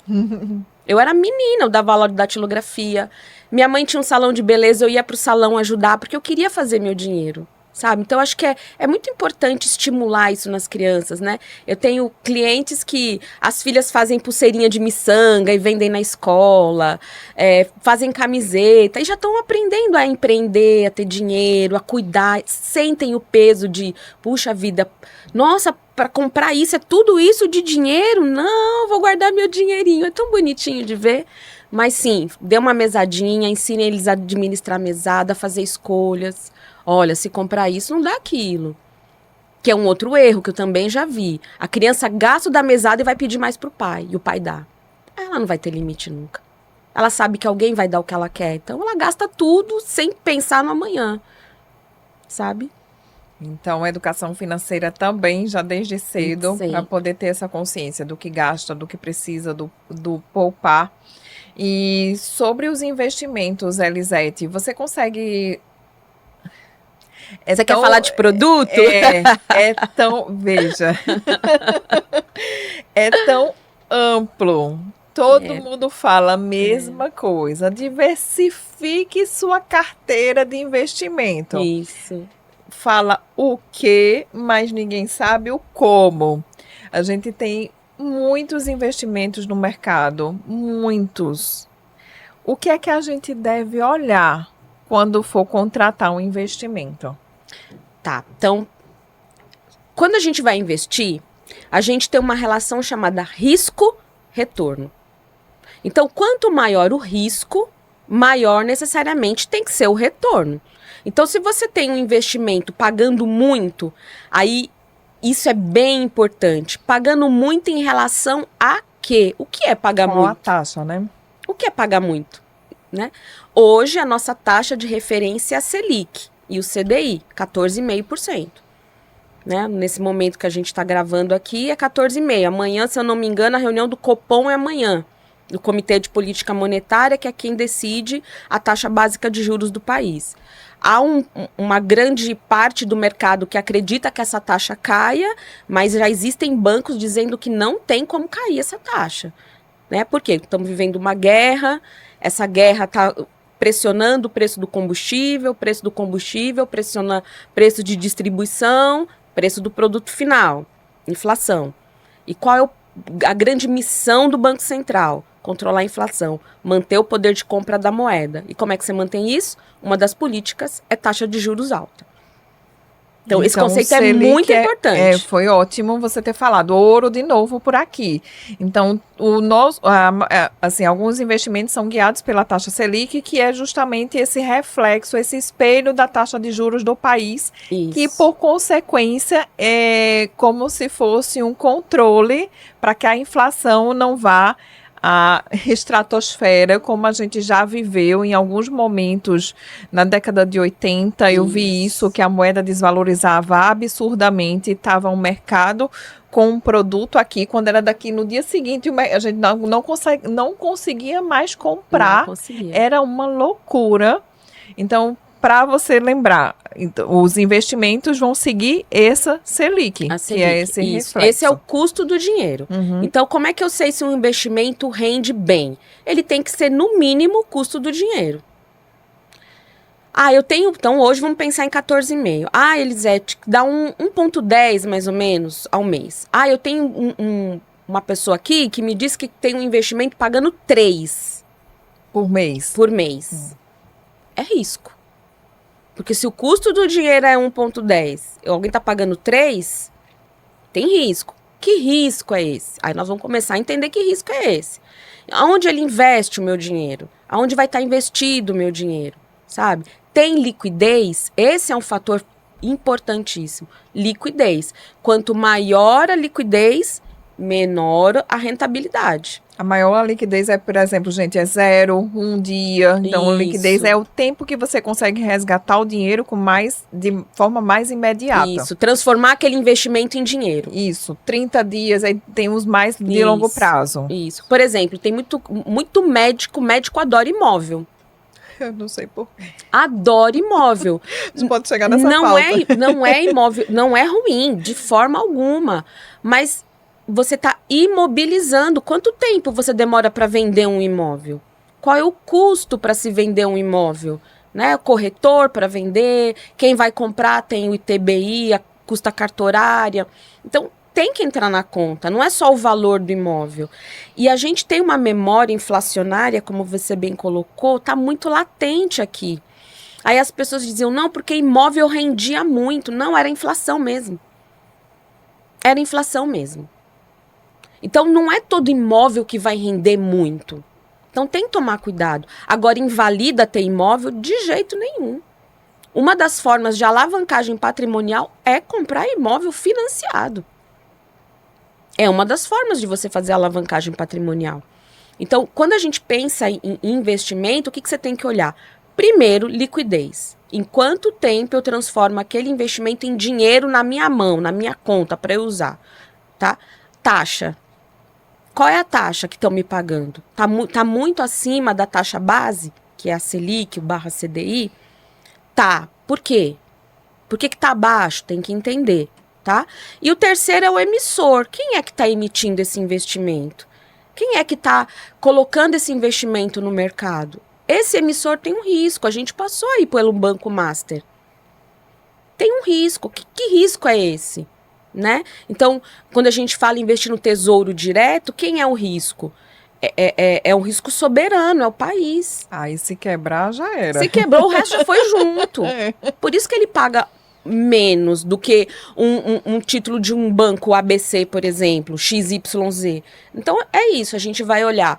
Eu era menina, eu dava aula de datilografia. Minha mãe tinha um salão de beleza, eu ia pro salão ajudar, porque eu queria fazer meu dinheiro, sabe? Então, acho que é muito importante estimular isso nas crianças, né? Eu tenho clientes que as filhas fazem pulseirinha de miçanga e vendem na escola, fazem camiseta, e já estão aprendendo a empreender, a ter dinheiro, a cuidar, sentem o peso de, puxa vida, nossa, para comprar isso, é tudo isso de dinheiro? Não, vou guardar meu dinheirinho, é tão bonitinho de ver. Mas sim, dê uma mesadinha, ensine eles a administrar a mesada, a fazer escolhas. Olha, se comprar isso, não dá aquilo. Que é um outro erro que eu também já vi. A criança gasta o da mesada e vai pedir mais pro pai. E o pai dá. Ela não vai ter limite nunca. Ela sabe que alguém vai dar o que ela quer. Então ela gasta tudo sem pensar no amanhã. Sabe?
Então, a educação financeira também, já desde cedo, para poder ter essa consciência do que gasta, do que precisa, do poupar. E sobre os investimentos, Elisete, você consegue...
Você quer falar de produto?
É tão... Veja. É tão amplo. Todo mundo fala a mesma coisa. Diversifique sua carteira de investimento.
Isso.
Fala o que, mas ninguém sabe o como. A gente tem muitos investimentos no mercado, muitos. O que é que a gente deve olhar quando for contratar um investimento?
Tá, então, quando a gente vai investir, a gente tem uma relação chamada risco-retorno. Então, quanto maior o risco, maior necessariamente tem que ser o retorno. Então, se você tem um investimento pagando muito, aí isso é bem importante. Pagando muito em relação a quê? O que é pagar muito?
A taxa, né?
O que é pagar muito? Né? Hoje, a nossa taxa de referência é a Selic e o CDI, 14,5%. Né? Nesse momento que a gente está gravando aqui, é 14,5%. Amanhã, se eu não me engano, a reunião do Copom é amanhã. Do Comitê de Política Monetária, que é quem decide a taxa básica de juros do país. Há uma grande parte do mercado que acredita que essa taxa caia, mas já existem bancos dizendo que não tem como cair essa taxa. Né? Por quê? Estamos vivendo uma guerra, essa guerra está pressionando o preço do combustível pressiona preço de distribuição, preço do produto final, inflação. E qual é a grande missão do Banco Central? Controlar a inflação, manter o poder de compra da moeda. E como é que você mantém isso? Uma das políticas é taxa de juros alta. Então esse conceito é muito importante.
Foi ótimo você ter falado ouro de novo por aqui. Então, alguns investimentos são guiados pela taxa Selic, que é justamente esse reflexo, esse espelho da taxa de juros do país,
Isso.
Que, por consequência, é como se fosse um controle para que a inflação não vá a estratosfera, como a gente já viveu em alguns momentos na década de 80. Eu vi isso, que a moeda desvalorizava absurdamente, estava um mercado com um produto aqui, quando era daqui no dia seguinte, a gente não conseguia mais comprar, era uma loucura. Então, para você lembrar, os investimentos vão seguir essa Selic, que é esse reflexo.
Esse é o custo do dinheiro.
Uhum.
Então, como é que eu sei se um investimento rende bem? Ele tem que ser, no mínimo, o custo do dinheiro. Então hoje vamos pensar em 14,5. Elisete, dá 1,10 mais ou menos ao mês. Eu tenho uma pessoa aqui que me disse que tem um investimento pagando 3
por mês.
Por mês. É risco. Porque se o custo do dinheiro é 1,10 e alguém está pagando 3, tem risco. Que risco é esse? Aí nós vamos começar a entender que risco é esse. Aonde ele investe o meu dinheiro? Aonde vai estar investido o meu dinheiro? Sabe? Tem liquidez? Esse é um fator importantíssimo. Liquidez. Quanto maior a liquidez, menor a rentabilidade.
A maior liquidez é, por exemplo, gente, é 0, 1 dia. Então, a liquidez é o tempo que você consegue resgatar o dinheiro de forma mais imediata.
Isso, transformar aquele investimento em dinheiro.
Isso, 30 dias, aí tem os mais de longo prazo.
Isso. Por exemplo, tem muito médico adora imóvel.
Eu não sei por quê.
Adora imóvel.
Você pode chegar nessa pauta.
Não é imóvel, não é ruim, de forma alguma. Mas você está imobilizando. Quanto tempo você demora para vender um imóvel? Qual é o custo para se vender um imóvel? Né? O corretor para vender, quem vai comprar tem o ITBI, a custa cartorária. Então, tem que entrar na conta, não é só o valor do imóvel. E a gente tem uma memória inflacionária, como você bem colocou, está muito latente aqui. Aí as pessoas diziam, não, porque imóvel rendia muito. Não, era inflação mesmo. Era inflação mesmo. Então, não é todo imóvel que vai render muito. Então tem que tomar cuidado. Agora, invalida ter imóvel? De jeito nenhum. Uma das formas de alavancagem patrimonial é comprar imóvel financiado. É uma das formas de você fazer alavancagem patrimonial. Então, quando a gente pensa em investimento, o que você tem que olhar? Primeiro, liquidez. Em quanto tempo eu transformo aquele investimento em dinheiro na minha mão, na minha conta, para eu usar? Tá? Taxa. Qual é a taxa que estão me pagando? Tá muito acima da taxa base, que é a Selic, o barra CDI? Tá. Por quê? Por que tá abaixo? Tem que entender, tá? E o terceiro é o emissor. Quem é que está emitindo esse investimento? Quem é que está colocando esse investimento no mercado? Esse emissor tem um risco. A gente passou aí pelo Banco Master. Tem um risco. Que risco é esse? Né? Então, quando a gente fala em investir no tesouro direto, quem é o risco? É um risco soberano, é o país.
Aí se quebrar, já era.
Se quebrou, o resto já foi junto. Por isso que ele paga menos do que um título de um banco ABC, por exemplo, XYZ. Então, é isso. A gente vai olhar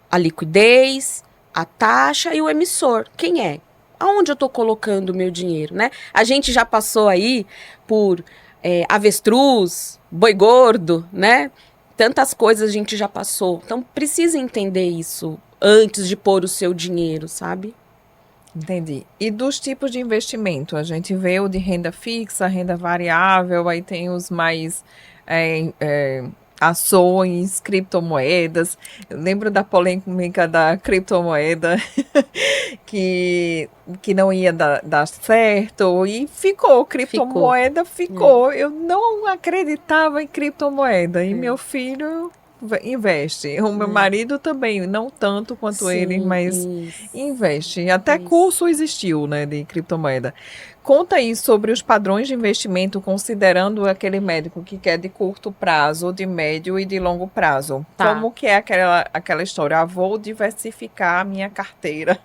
a liquidez, a taxa e o emissor. Quem é? Aonde eu estou colocando o meu dinheiro, né? A gente já passou aí por avestruz, boi gordo, né? Tantas coisas a gente já passou. Então, precisa entender isso antes de pôr o seu dinheiro, sabe?
Entendi. E dos tipos de investimento? A gente vê o de renda fixa, renda variável, aí tem os mais ações, criptomoedas. Eu lembro da polêmica da criptomoeda que não ia dar certo e ficou. Criptomoeda ficou. Eu não acreditava em criptomoeda e meu filho investe. O meu marido também, não tanto quanto ele, mas investe. Até curso existiu, né, de criptomoeda. Conta aí sobre os padrões de investimento, considerando aquele médico que quer de curto prazo, de médio e de longo prazo. Tá. Como que é aquela história? Vou diversificar a minha carteira.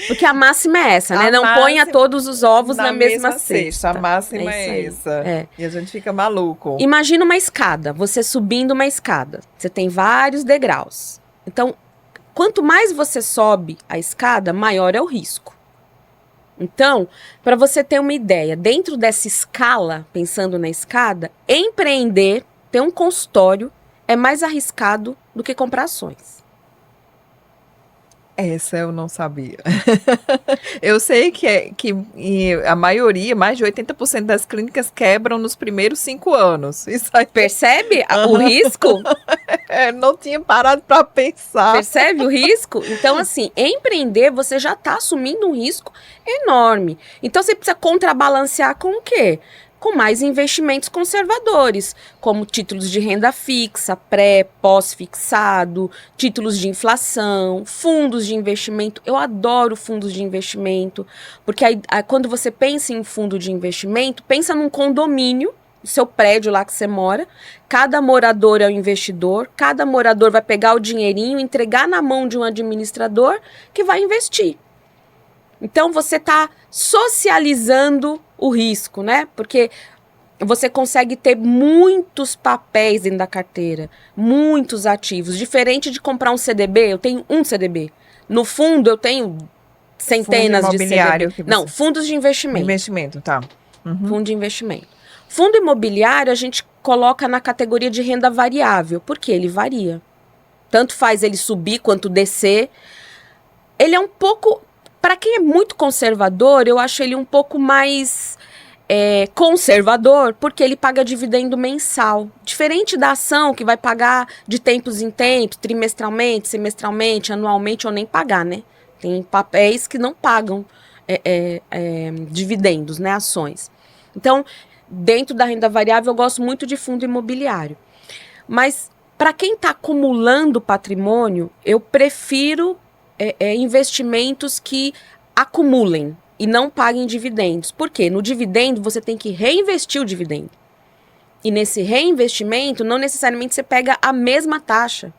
Porque a máxima é essa, né? Não ponha todos os ovos na mesma cesta.
A máxima é essa. E a gente fica maluco.
Imagina uma escada, você subindo uma escada. Você tem vários degraus. Então, quanto mais você sobe a escada, maior é o risco. Então, para você ter uma ideia, dentro dessa escala, pensando na escada, empreender, ter um consultório, é mais arriscado do que comprar ações.
Essa eu não sabia. Eu sei que a maioria, mais de 80% das clínicas quebram nos primeiros 5 anos. Isso aí...
Percebe o risco?
Não tinha parado para pensar.
Percebe o risco? Então, assim, empreender, você já está assumindo um risco enorme. Então, você precisa contrabalancear com o quê? Com mais investimentos conservadores, como títulos de renda fixa, pós-fixado, títulos de inflação, fundos de investimento. Eu adoro fundos de investimento, porque aí, quando você pensa em fundo de investimento, pensa num condomínio, o seu prédio lá que você mora, cada morador é um investidor, cada morador vai pegar o dinheirinho, entregar na mão de um administrador que vai investir. Então, você está socializando o risco, né? Porque você consegue ter muitos papéis dentro da carteira, muitos ativos. Diferente de comprar um CDB, eu tenho um CDB. No fundo, eu tenho centenas de CDB. Não, fundos de investimento.
Investimento, tá.
Uhum. Fundo de investimento. Fundo imobiliário, a gente coloca na categoria de renda variável, porque ele varia. Tanto faz ele subir quanto descer. Ele é um pouco... Para quem é muito conservador, eu acho ele um pouco mais conservador, porque ele paga dividendo mensal. Diferente da ação, que vai pagar de tempos em tempos, trimestralmente, semestralmente, anualmente, ou nem pagar, né? Tem papéis que não pagam dividendos, né? Ações. Então, dentro da renda variável, eu gosto muito de fundo imobiliário. Mas, para quem está acumulando patrimônio, eu prefiro... investimentos que acumulem e não paguem dividendos. Por quê? No dividendo, você tem que reinvestir o dividendo. E nesse reinvestimento, não necessariamente você pega a mesma taxa.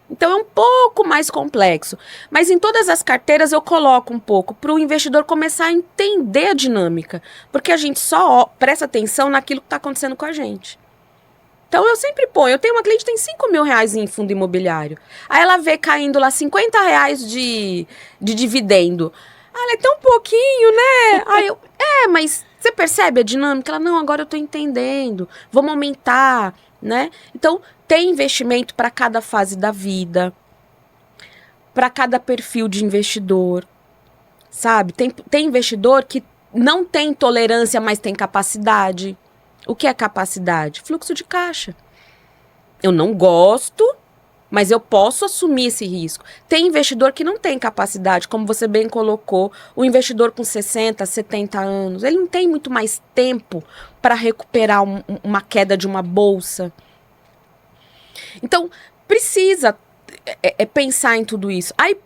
Então, é um pouco mais complexo. Mas em todas as carteiras, eu coloco um pouco para o investidor começar a entender a dinâmica. Porque a gente só presta atenção naquilo que está acontecendo com a gente. Então, eu sempre ponho. Eu tenho uma cliente que tem 5 mil reais em fundo imobiliário. Aí ela vê caindo lá 50 reais de dividendo. Ela é tão pouquinho, né? Aí eu, mas você percebe a dinâmica? Ela, não, agora eu tô entendendo. Vamos aumentar, né? Então, tem investimento para cada fase da vida, para cada perfil de investidor, sabe? Tem investidor que não tem tolerância, mas tem capacidade. O que é capacidade? Fluxo de caixa. Eu não gosto, mas eu posso assumir esse risco. Tem investidor que não tem capacidade, como você bem colocou, o investidor com 60, 70 anos, ele não tem muito mais tempo para recuperar uma queda de uma bolsa. Então, precisa pensar em tudo isso. Aí,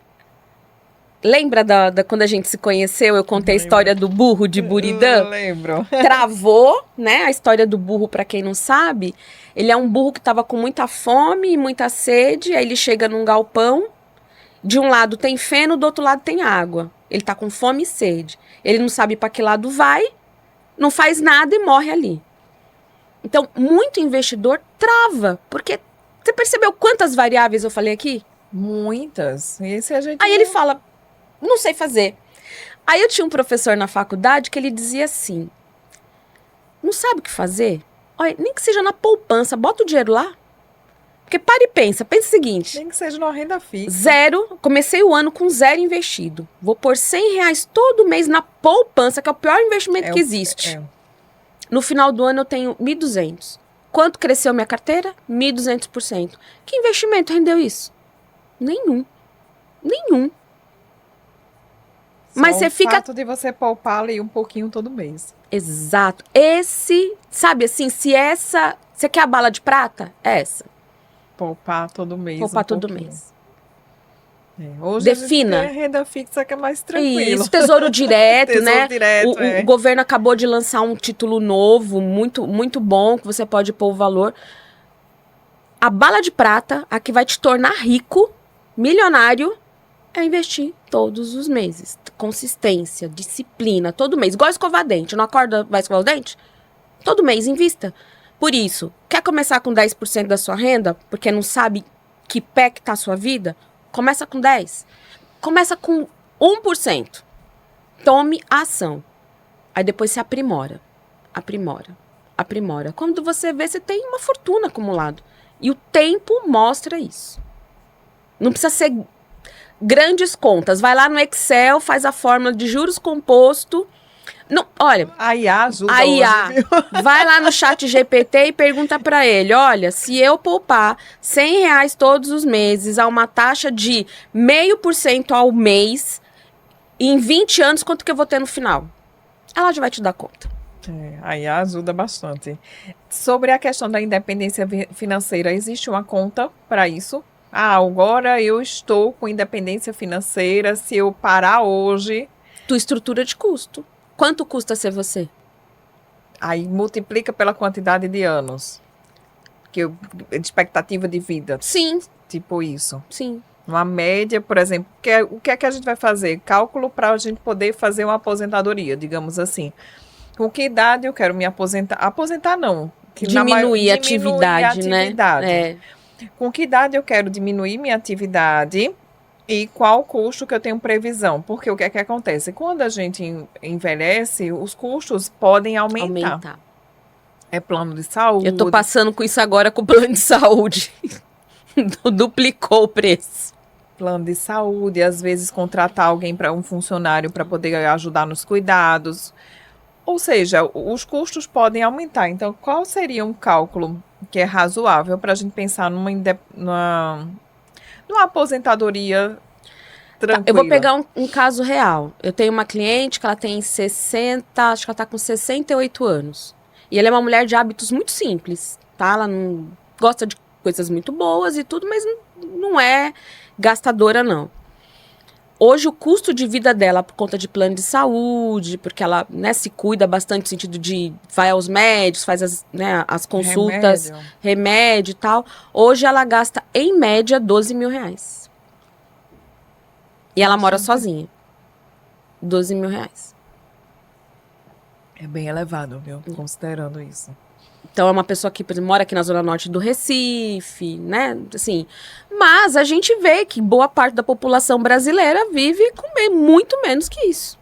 lembra quando a gente se conheceu, eu contei a história do burro de Buridã?
Eu lembro.
Travou, né? A história do burro, para quem não sabe, ele é um burro que estava com muita fome e muita sede, aí ele chega num galpão, de um lado tem feno, do outro lado tem água. Ele tá com fome e sede. Ele não sabe para que lado vai, não faz nada e morre ali. Então, muito investidor trava, porque você percebeu quantas variáveis eu falei aqui?
Muitas. Esse a gente
Aí ele fala, não sei fazer. Aí eu tinha um professor na faculdade que ele dizia assim, não sabe o que fazer? Olha, nem que seja na poupança, bota o dinheiro lá. Porque para e pensa o seguinte.
Nem que seja numa renda fixa.
0, comecei o ano com 0 investido. Vou pôr 100 reais todo mês na poupança, que é o pior investimento que existe. No final do ano eu tenho 1.200. Quanto cresceu minha carteira? 1.200%. Que investimento rendeu isso? Nenhum. Mas você fica...
O fato de você poupar ali um pouquinho todo mês.
Exato. Sabe assim, se você quer a bala de prata? É essa.
Poupar todo mês.
Poupar todo mês.
Hoje
Defina.
A gente tem a renda fixa que é mais tranquilo.
Isso, Tesouro Direto,
Tesouro
né?
Direto,
o governo acabou de lançar um título novo, muito, muito bom, que você pode pôr o valor. A bala de prata, a que vai te tornar rico, milionário, é investir todos os meses. Consistência, disciplina, todo mês. Igual escovar dente. Não acorda, vai escovar o dente? Todo mês, invista. Por isso, quer começar com 10% da sua renda, porque não sabe que pé que tá a sua vida? Começa com 10%. Começa com 1%. Tome a ação. Aí depois se aprimora. Aprimora. Quando você vê, você tem uma fortuna acumulada. E o tempo mostra isso. Não precisa ser grandes contas. Vai lá no Excel, faz a fórmula de juros composto. Não, olha,
a IA ajuda
hoje,
viu?
Vai lá no chat GPT e pergunta para ele, olha, se eu poupar 100 reais todos os meses a uma taxa de 0,5% ao mês, em 20 anos, quanto que eu vou ter no final? Ela já vai te dar conta.
A IA ajuda bastante. Sobre a questão da independência financeira, existe uma conta para isso? Agora eu estou com independência financeira, se eu parar hoje...
Tua estrutura de custo. Quanto custa ser você?
Aí multiplica pela quantidade de anos. De expectativa de vida.
Sim.
Tipo isso.
Sim.
Uma média, por exemplo. O que é que a gente vai fazer? Cálculo para a gente poder fazer uma aposentadoria, digamos assim. Com que idade eu quero me aposentar? Aposentar não.
Diminuir a atividade, né?
Com que idade eu quero diminuir minha atividade? E qual custo que eu tenho previsão? Porque o que é que acontece? Quando a gente envelhece, os custos podem aumentar. É plano de saúde.
Eu tô passando com isso agora com o plano de saúde. Duplicou o preço.
Plano de saúde, às vezes contratar alguém para um funcionário para poder ajudar nos cuidados. Ou seja, os custos podem aumentar. Então, qual seria um cálculo que é razoável para a gente pensar numa aposentadoria tranquila?
Eu vou pegar um caso real. Eu tenho uma cliente que ela tem 60, acho que ela tá com 68 anos. E ela é uma mulher de hábitos muito simples, tá? Ela não gosta de coisas muito boas e tudo, mas não é gastadora, não. Hoje, o custo de vida dela, por conta de plano de saúde, porque ela, né, se cuida bastante no sentido de vai aos médicos, faz as consultas, remédio e tal. Hoje, ela gasta, em média, 12 mil reais. E ela mora sozinha. 12 mil reais.
É bem elevado, viu? Considerando isso.
Então, é uma pessoa que, por exemplo, mora aqui na Zona Norte do Recife, né? Assim, mas a gente vê que boa parte da população brasileira vive com muito menos que isso.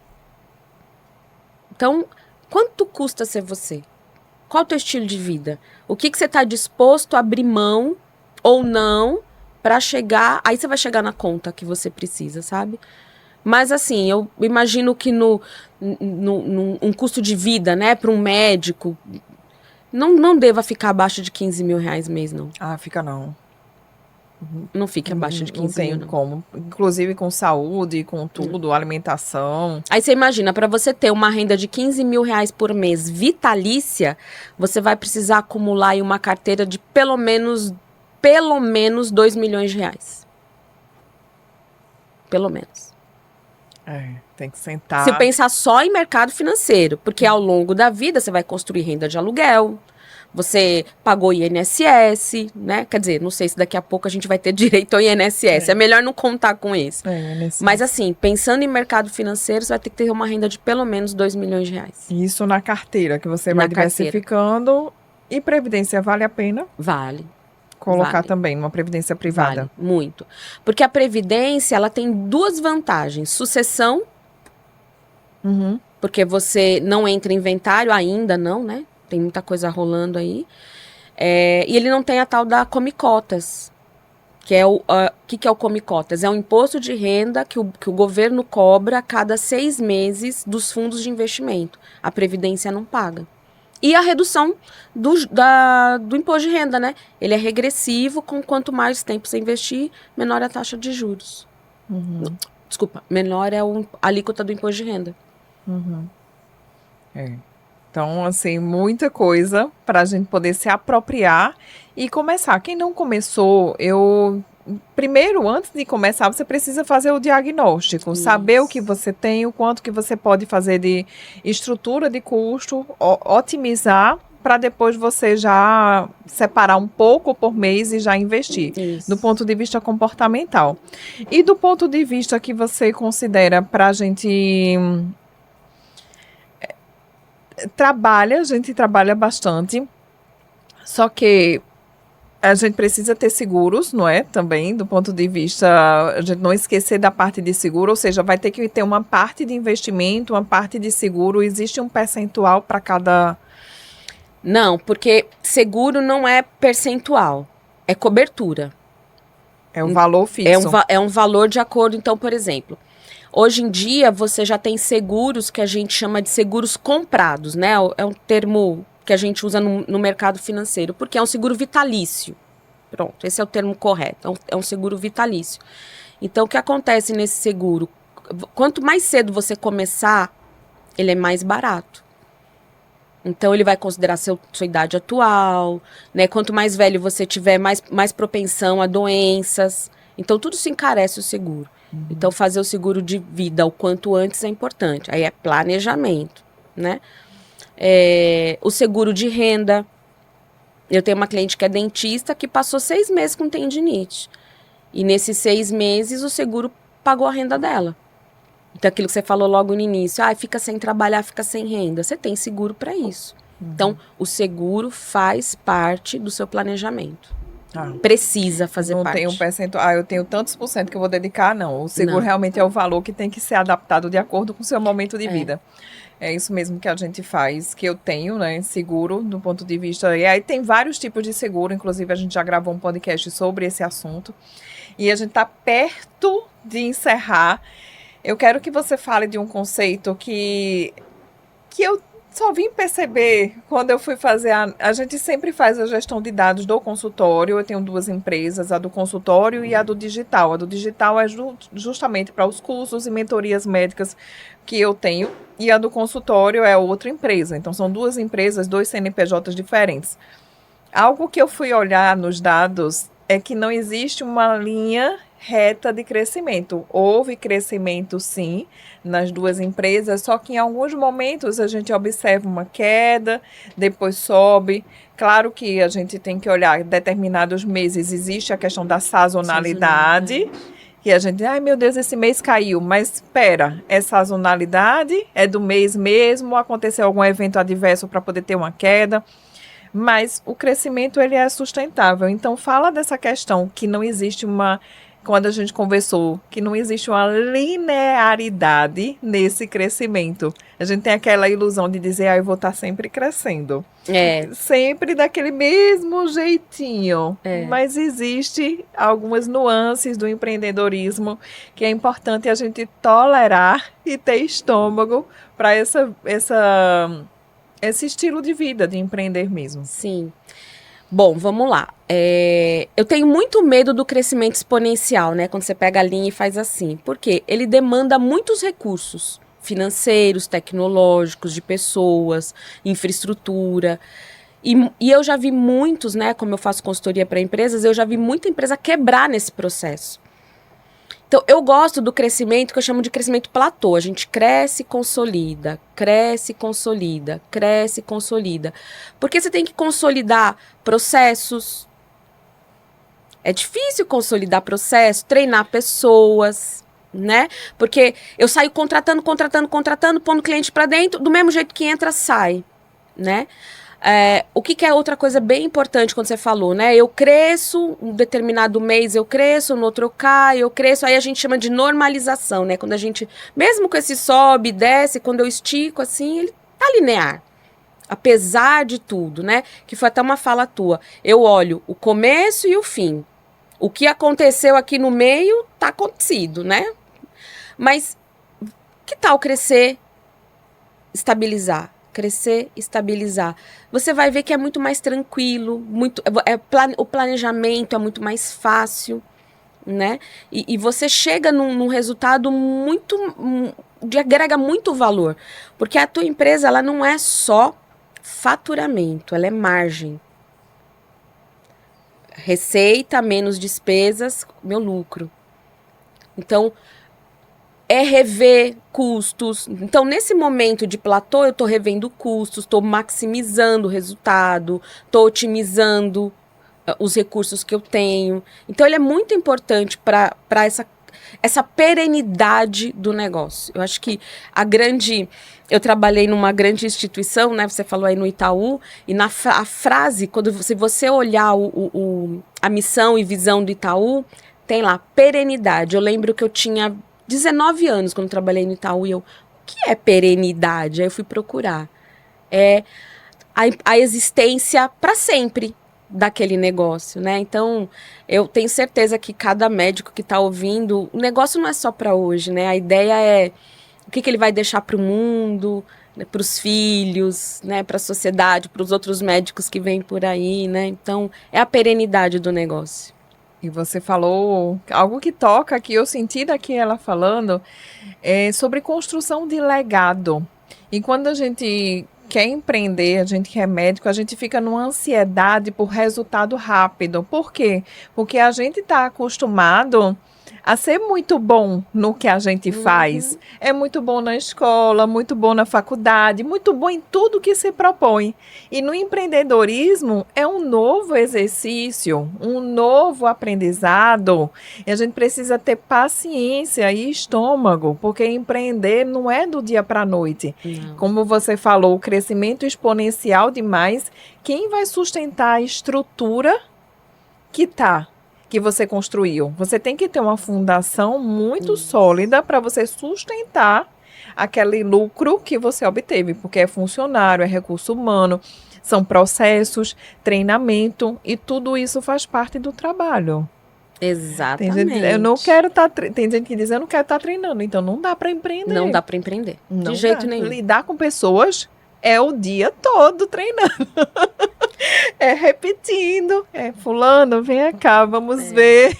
Então, quanto custa ser você? Qual é o teu estilo de vida? O que você está disposto a abrir mão ou não para chegar... Aí você vai chegar na conta que você precisa, sabe? Mas, assim, eu imagino que um custo de vida, né, para um médico... Não deva ficar abaixo de 15 mil reais mês, não.
Ah, fica não.
Não fica abaixo de 15 mil,
não. Não tem como. Inclusive com saúde, com tudo, alimentação.
Aí você imagina, para você ter uma renda de 15 mil reais por mês vitalícia, você vai precisar acumular aí uma carteira de pelo menos 2 milhões de reais. Pelo menos.
Tem que sentar.
Se pensar só em mercado financeiro, porque ao longo da vida você vai construir renda de aluguel, você pagou INSS, né? Quer dizer, não sei se daqui a pouco a gente vai ter direito ao INSS. É melhor não contar com isso. Mas assim, pensando em mercado financeiro, você vai ter que ter uma renda de pelo menos 2 milhões de reais.
Isso na carteira, que você vai diversificando. E previdência vale a pena?
Vale.
Colocar também numa previdência privada.
Vale, muito. Porque a previdência, ela tem duas vantagens. Sucessão, porque você não entra em inventário ainda, não, né? Tem muita coisa rolando aí. E ele não tem a tal da Come-Cotas. Que é que é o Come-Cotas? É um imposto de renda que o governo cobra a cada 6 meses dos fundos de investimento. A Previdência não paga. E a redução do imposto de renda, né? Ele é regressivo, com quanto mais tempo você investir, menor é a taxa de juros. Desculpa, menor é a alíquota do imposto de renda.
Então, assim, muita coisa para a gente poder se apropriar e começar. Quem não começou, primeiro, antes de começar, você precisa fazer o diagnóstico, saber o que você tem, o quanto que você pode fazer de estrutura de custo, otimizar, para depois você já separar um pouco por mês e já investir.
Isso.
Do ponto de vista comportamental. E do ponto de vista que você considera para a gente... a gente trabalha bastante, só que a gente precisa ter seguros, não é? Também, do ponto de vista, a gente não esquecer da parte de seguro, ou seja, vai ter que ter uma parte de investimento, uma parte de seguro, existe um percentual para cada...
Não, porque seguro não é percentual, é cobertura.
É um valor fixo.
É um valor de acordo, então, por exemplo... Hoje em dia, você já tem seguros que a gente chama de seguros comprados, né? É um termo que a gente usa no mercado financeiro, porque é um seguro vitalício. Pronto, esse é o termo correto, é um seguro vitalício. Então, o que acontece nesse seguro? Quanto mais cedo você começar, ele é mais barato. Então, ele vai considerar sua idade atual, né? Quanto mais velho você tiver, mais propensão a doenças. Então, tudo se encarece o seguro. Então, fazer o seguro de vida o quanto antes é importante. Aí é planejamento, né? O seguro de renda. Eu tenho uma cliente que é dentista que passou 6 meses com tendinite. E nesses 6 meses, o seguro pagou a renda dela. Então, aquilo que você falou logo no início. Fica sem trabalhar, fica sem renda. Você tem seguro para isso. Então, o seguro faz parte do seu planejamento. Precisa fazer parte.
Não tem um percentual, eu tenho tantos por cento que eu vou dedicar, não. O seguro realmente é o valor que tem que ser adaptado de acordo com o seu momento de vida. É isso mesmo que a gente faz, que eu tenho, né, seguro, do ponto de vista... E aí tem vários tipos de seguro, inclusive a gente já gravou um podcast sobre esse assunto. E a gente está perto de encerrar. Eu quero que você fale de um conceito que eu só vim perceber quando eu fui fazer... A gente sempre faz a gestão de dados do consultório. Eu tenho 2 empresas, a do consultório e a do digital. A do digital é justamente para os cursos e mentorias médicas que eu tenho. E a do consultório é outra empresa. Então, são 2 empresas, 2 CNPJs diferentes. Algo que eu fui olhar nos dados é que não existe uma linha reta de crescimento. Houve crescimento, sim, nas 2 empresas, só que em alguns momentos a gente observa uma queda, depois sobe. Claro que a gente tem que olhar, determinados meses existe a questão da sazonalidade, que a gente, ai meu Deus, esse mês caiu, mas espera, é sazonalidade? É do mês mesmo? Aconteceu algum evento adverso para poder ter uma queda? mas o crescimento ele é sustentável. Então, fala dessa questão que não existe quando a gente conversou, que não existe uma linearidade nesse crescimento. A gente tem aquela ilusão de dizer, eu vou estar sempre crescendo. Sempre daquele mesmo jeitinho. Mas existe algumas nuances do empreendedorismo que é importante a gente tolerar e ter estômago para esse estilo de vida, de empreender mesmo.
Sim. Bom, vamos lá. Eu tenho muito medo do crescimento exponencial, né? Quando você pega a linha e faz assim. Por quê? Ele demanda muitos recursos financeiros, tecnológicos, de pessoas, infraestrutura. E eu já vi muitos, né? Como eu faço consultoria para empresas, eu já vi muita empresa quebrar nesse processo. Então, eu gosto do crescimento que eu chamo de crescimento platô. A gente cresce, consolida, cresce, consolida, cresce, consolida. Porque você tem que consolidar processos. É difícil consolidar processos, treinar pessoas, né? Porque eu saio contratando, pondo cliente para dentro, do mesmo jeito que entra, sai, né? O que é outra coisa bem importante quando você falou, né? Eu cresço, um determinado mês eu cresço, no outro eu caio, eu cresço, aí a gente chama de normalização, né? Quando a gente, mesmo com esse sobe, desce, quando eu estico assim, ele tá linear. Apesar de tudo, né? Que foi até uma fala tua. Eu olho o começo e o fim. O que aconteceu aqui no meio tá acontecido, né? Mas que tal crescer, estabilizar? Crescer, estabilizar. Você vai ver que é muito mais tranquilo, o planejamento é muito mais fácil, né? E você chega num resultado que agrega muito valor. Porque a tua empresa, ela não é só faturamento, ela é margem. Receita, menos despesas, meu lucro. Então, é rever custos. Então, nesse momento de platô, eu estou revendo custos, estou maximizando o resultado, estou otimizando os recursos que eu tenho. Então, ele é muito importante para essa perenidade do negócio. Eu acho que eu trabalhei numa grande instituição, né? Você falou aí no Itaú, e a frase, se você olhar a missão e visão do Itaú, tem lá, perenidade. Eu lembro que eu tinha 19 anos quando trabalhei no Itaú e o que é perenidade? Aí eu fui procurar. É a existência para sempre daquele negócio, né? Então, eu tenho certeza que cada médico que está ouvindo, o negócio não é só para hoje, né? A ideia é o que ele vai deixar para o mundo, né? Para os filhos, né? Para a sociedade, para os outros médicos que vêm por aí, né? Então, é a perenidade do negócio.
E você falou algo que toca, que eu senti daqui ela falando, sobre construção de legado. E quando a gente quer empreender, a gente que é médico, a gente fica numa ansiedade por resultado rápido. Por quê? Porque a gente está acostumado a ser muito bom no que a gente faz. É muito bom na escola, muito bom na faculdade, muito bom em tudo que se propõe. E no empreendedorismo é um novo exercício, um novo aprendizado. E a gente precisa ter paciência e estômago, porque empreender não é do dia para a noite. Não. Como você falou, o crescimento exponencial demais, quem vai sustentar a estrutura que você construiu? Você tem que ter uma fundação muito sólida para você sustentar aquele lucro que você obteve, porque é funcionário, é recurso humano, são processos, treinamento, e tudo isso faz parte do trabalho.
Exatamente.
Tem gente que diz, eu não quero estar treinando, então não dá para empreender.
Não dá para empreender, de jeito nenhum.
Lidar com pessoas é o dia todo treinando. É repetindo. Fulano, vem cá, vamos ver.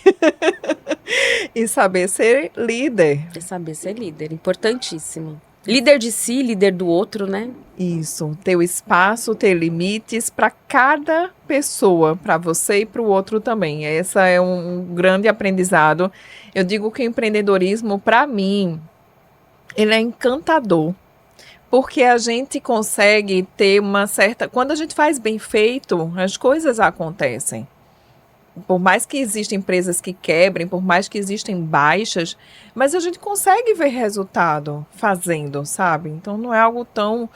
E saber ser líder.
Importantíssimo. Líder de si, líder do outro, né?
Isso, ter o espaço, ter limites para cada pessoa, para você e para o outro também. Esse é um grande aprendizado. Eu digo que o empreendedorismo, para mim, ele é encantador. Porque a gente consegue ter uma certa... Quando a gente faz bem feito, as coisas acontecem. por mais que existem empresas que quebrem, por mais que existem baixas, mas a gente consegue ver resultado fazendo, sabe? Então não é algo tão...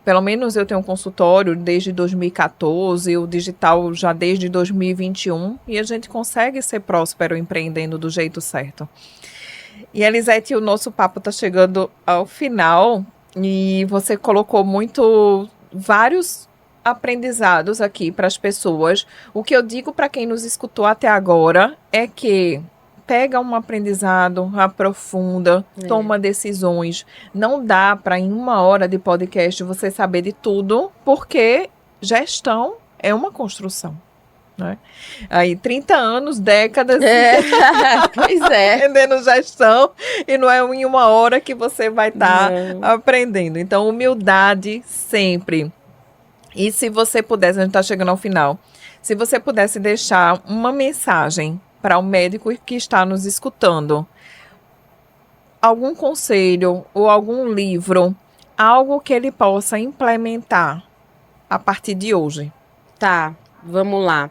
Pelo menos eu tenho um consultório desde 2014, o digital já desde 2021, e a gente consegue ser próspero empreendendo do jeito certo. E Elisete, o nosso papo está chegando ao final, e você colocou vários aprendizados aqui para as pessoas. O que eu digo para quem nos escutou até agora é que pega um aprendizado, aprofunda, toma decisões. Não dá para em 1 hora de podcast você saber de tudo, porque gestão é uma construção. Né? Aí 30 anos, décadas
pois é.
aprendendo gestão, e não é em 1 hora que você vai estar aprendendo. Então, humildade sempre. E se você pudesse, a gente está chegando ao final, se você pudesse deixar uma mensagem para o médico que está nos escutando, algum conselho ou algum livro, algo que ele possa implementar a partir de hoje.
Tá, vamos lá.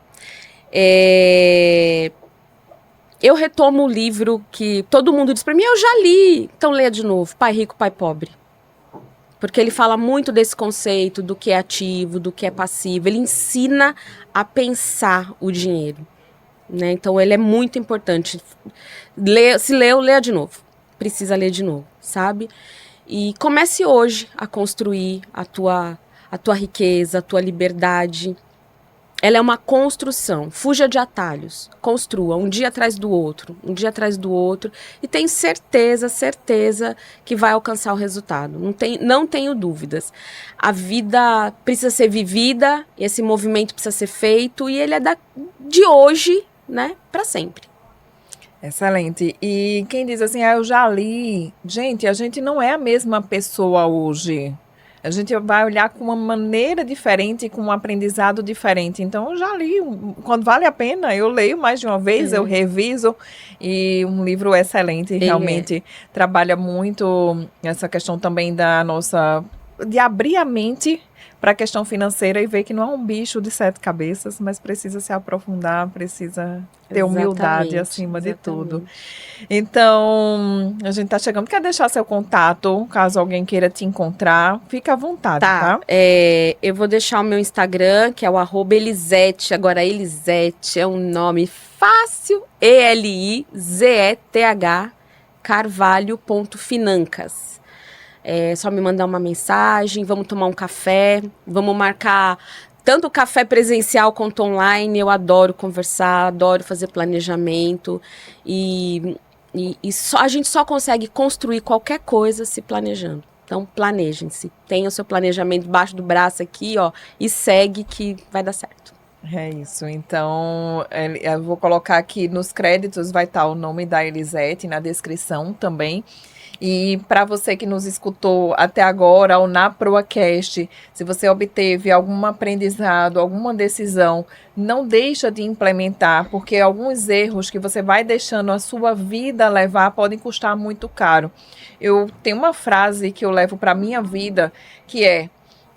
Eu retomo o livro que todo mundo diz para mim, eu já li, então leia de novo, Pai Rico, Pai Pobre. Porque ele fala muito desse conceito do que é ativo, do que é passivo. Ele ensina a pensar o dinheiro. Né? Então, ele é muito importante. Se leu, leia de novo. Precisa ler de novo, sabe? E comece hoje a construir a tua riqueza, a tua liberdade. Ela é uma construção. Fuja de atalhos. Construa um dia atrás do outro, e tenho certeza que vai alcançar o resultado. Não tenho dúvidas. A vida precisa ser vivida, esse movimento precisa ser feito, e ele é de hoje, né, para sempre.
Excelente. E quem diz assim, eu já li. Gente, a gente não é a mesma pessoa hoje. A gente vai olhar com uma maneira diferente, com um aprendizado diferente. Então, eu já li. Quando vale a pena, eu leio mais de uma vez, eu reviso. E um livro excelente, realmente trabalha muito essa questão também de abrir a mente para a questão financeira e ver que não é um bicho de 7 cabeças, mas precisa se aprofundar, precisa ter humildade acima de tudo. Então, a gente está chegando. Quer deixar seu contato, caso alguém queira te encontrar? Fica à vontade, tá?
Eu vou deixar o meu Instagram, que é o @Elisete. Agora, Elisete é um nome fácil. ELIZETH Carvalho.financas. É só me mandar uma mensagem, vamos tomar um café, vamos marcar tanto café presencial quanto online. Eu adoro conversar, adoro fazer planejamento, e a gente só consegue construir qualquer coisa se planejando. Então, planejem-se, tenha o seu planejamento debaixo do braço aqui, ó, e segue que vai dar certo.
É isso. Então, eu vou colocar aqui nos créditos, vai estar o nome da Elisete, na descrição também. E para você que nos escutou até agora, ao Na ProaCast, se você obteve algum aprendizado, alguma decisão, não deixa de implementar, porque alguns erros que você vai deixando a sua vida levar podem custar muito caro. Eu tenho uma frase que eu levo para a minha vida, que é: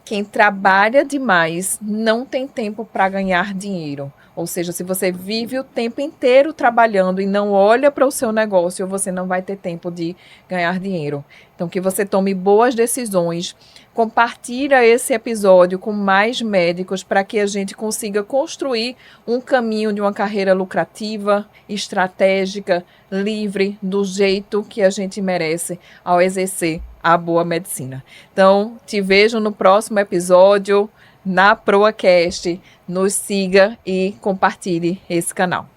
quem trabalha demais não tem tempo para ganhar dinheiro. Ou seja, se você vive o tempo inteiro trabalhando e não olha para o seu negócio, você não vai ter tempo de ganhar dinheiro. Então, que você tome boas decisões. Compartilha esse episódio com mais médicos para que a gente consiga construir um caminho de uma carreira lucrativa, estratégica, livre, do jeito que a gente merece ao exercer a boa medicina. Então, te vejo no próximo episódio na ProaCast. Nos siga e compartilhe esse canal.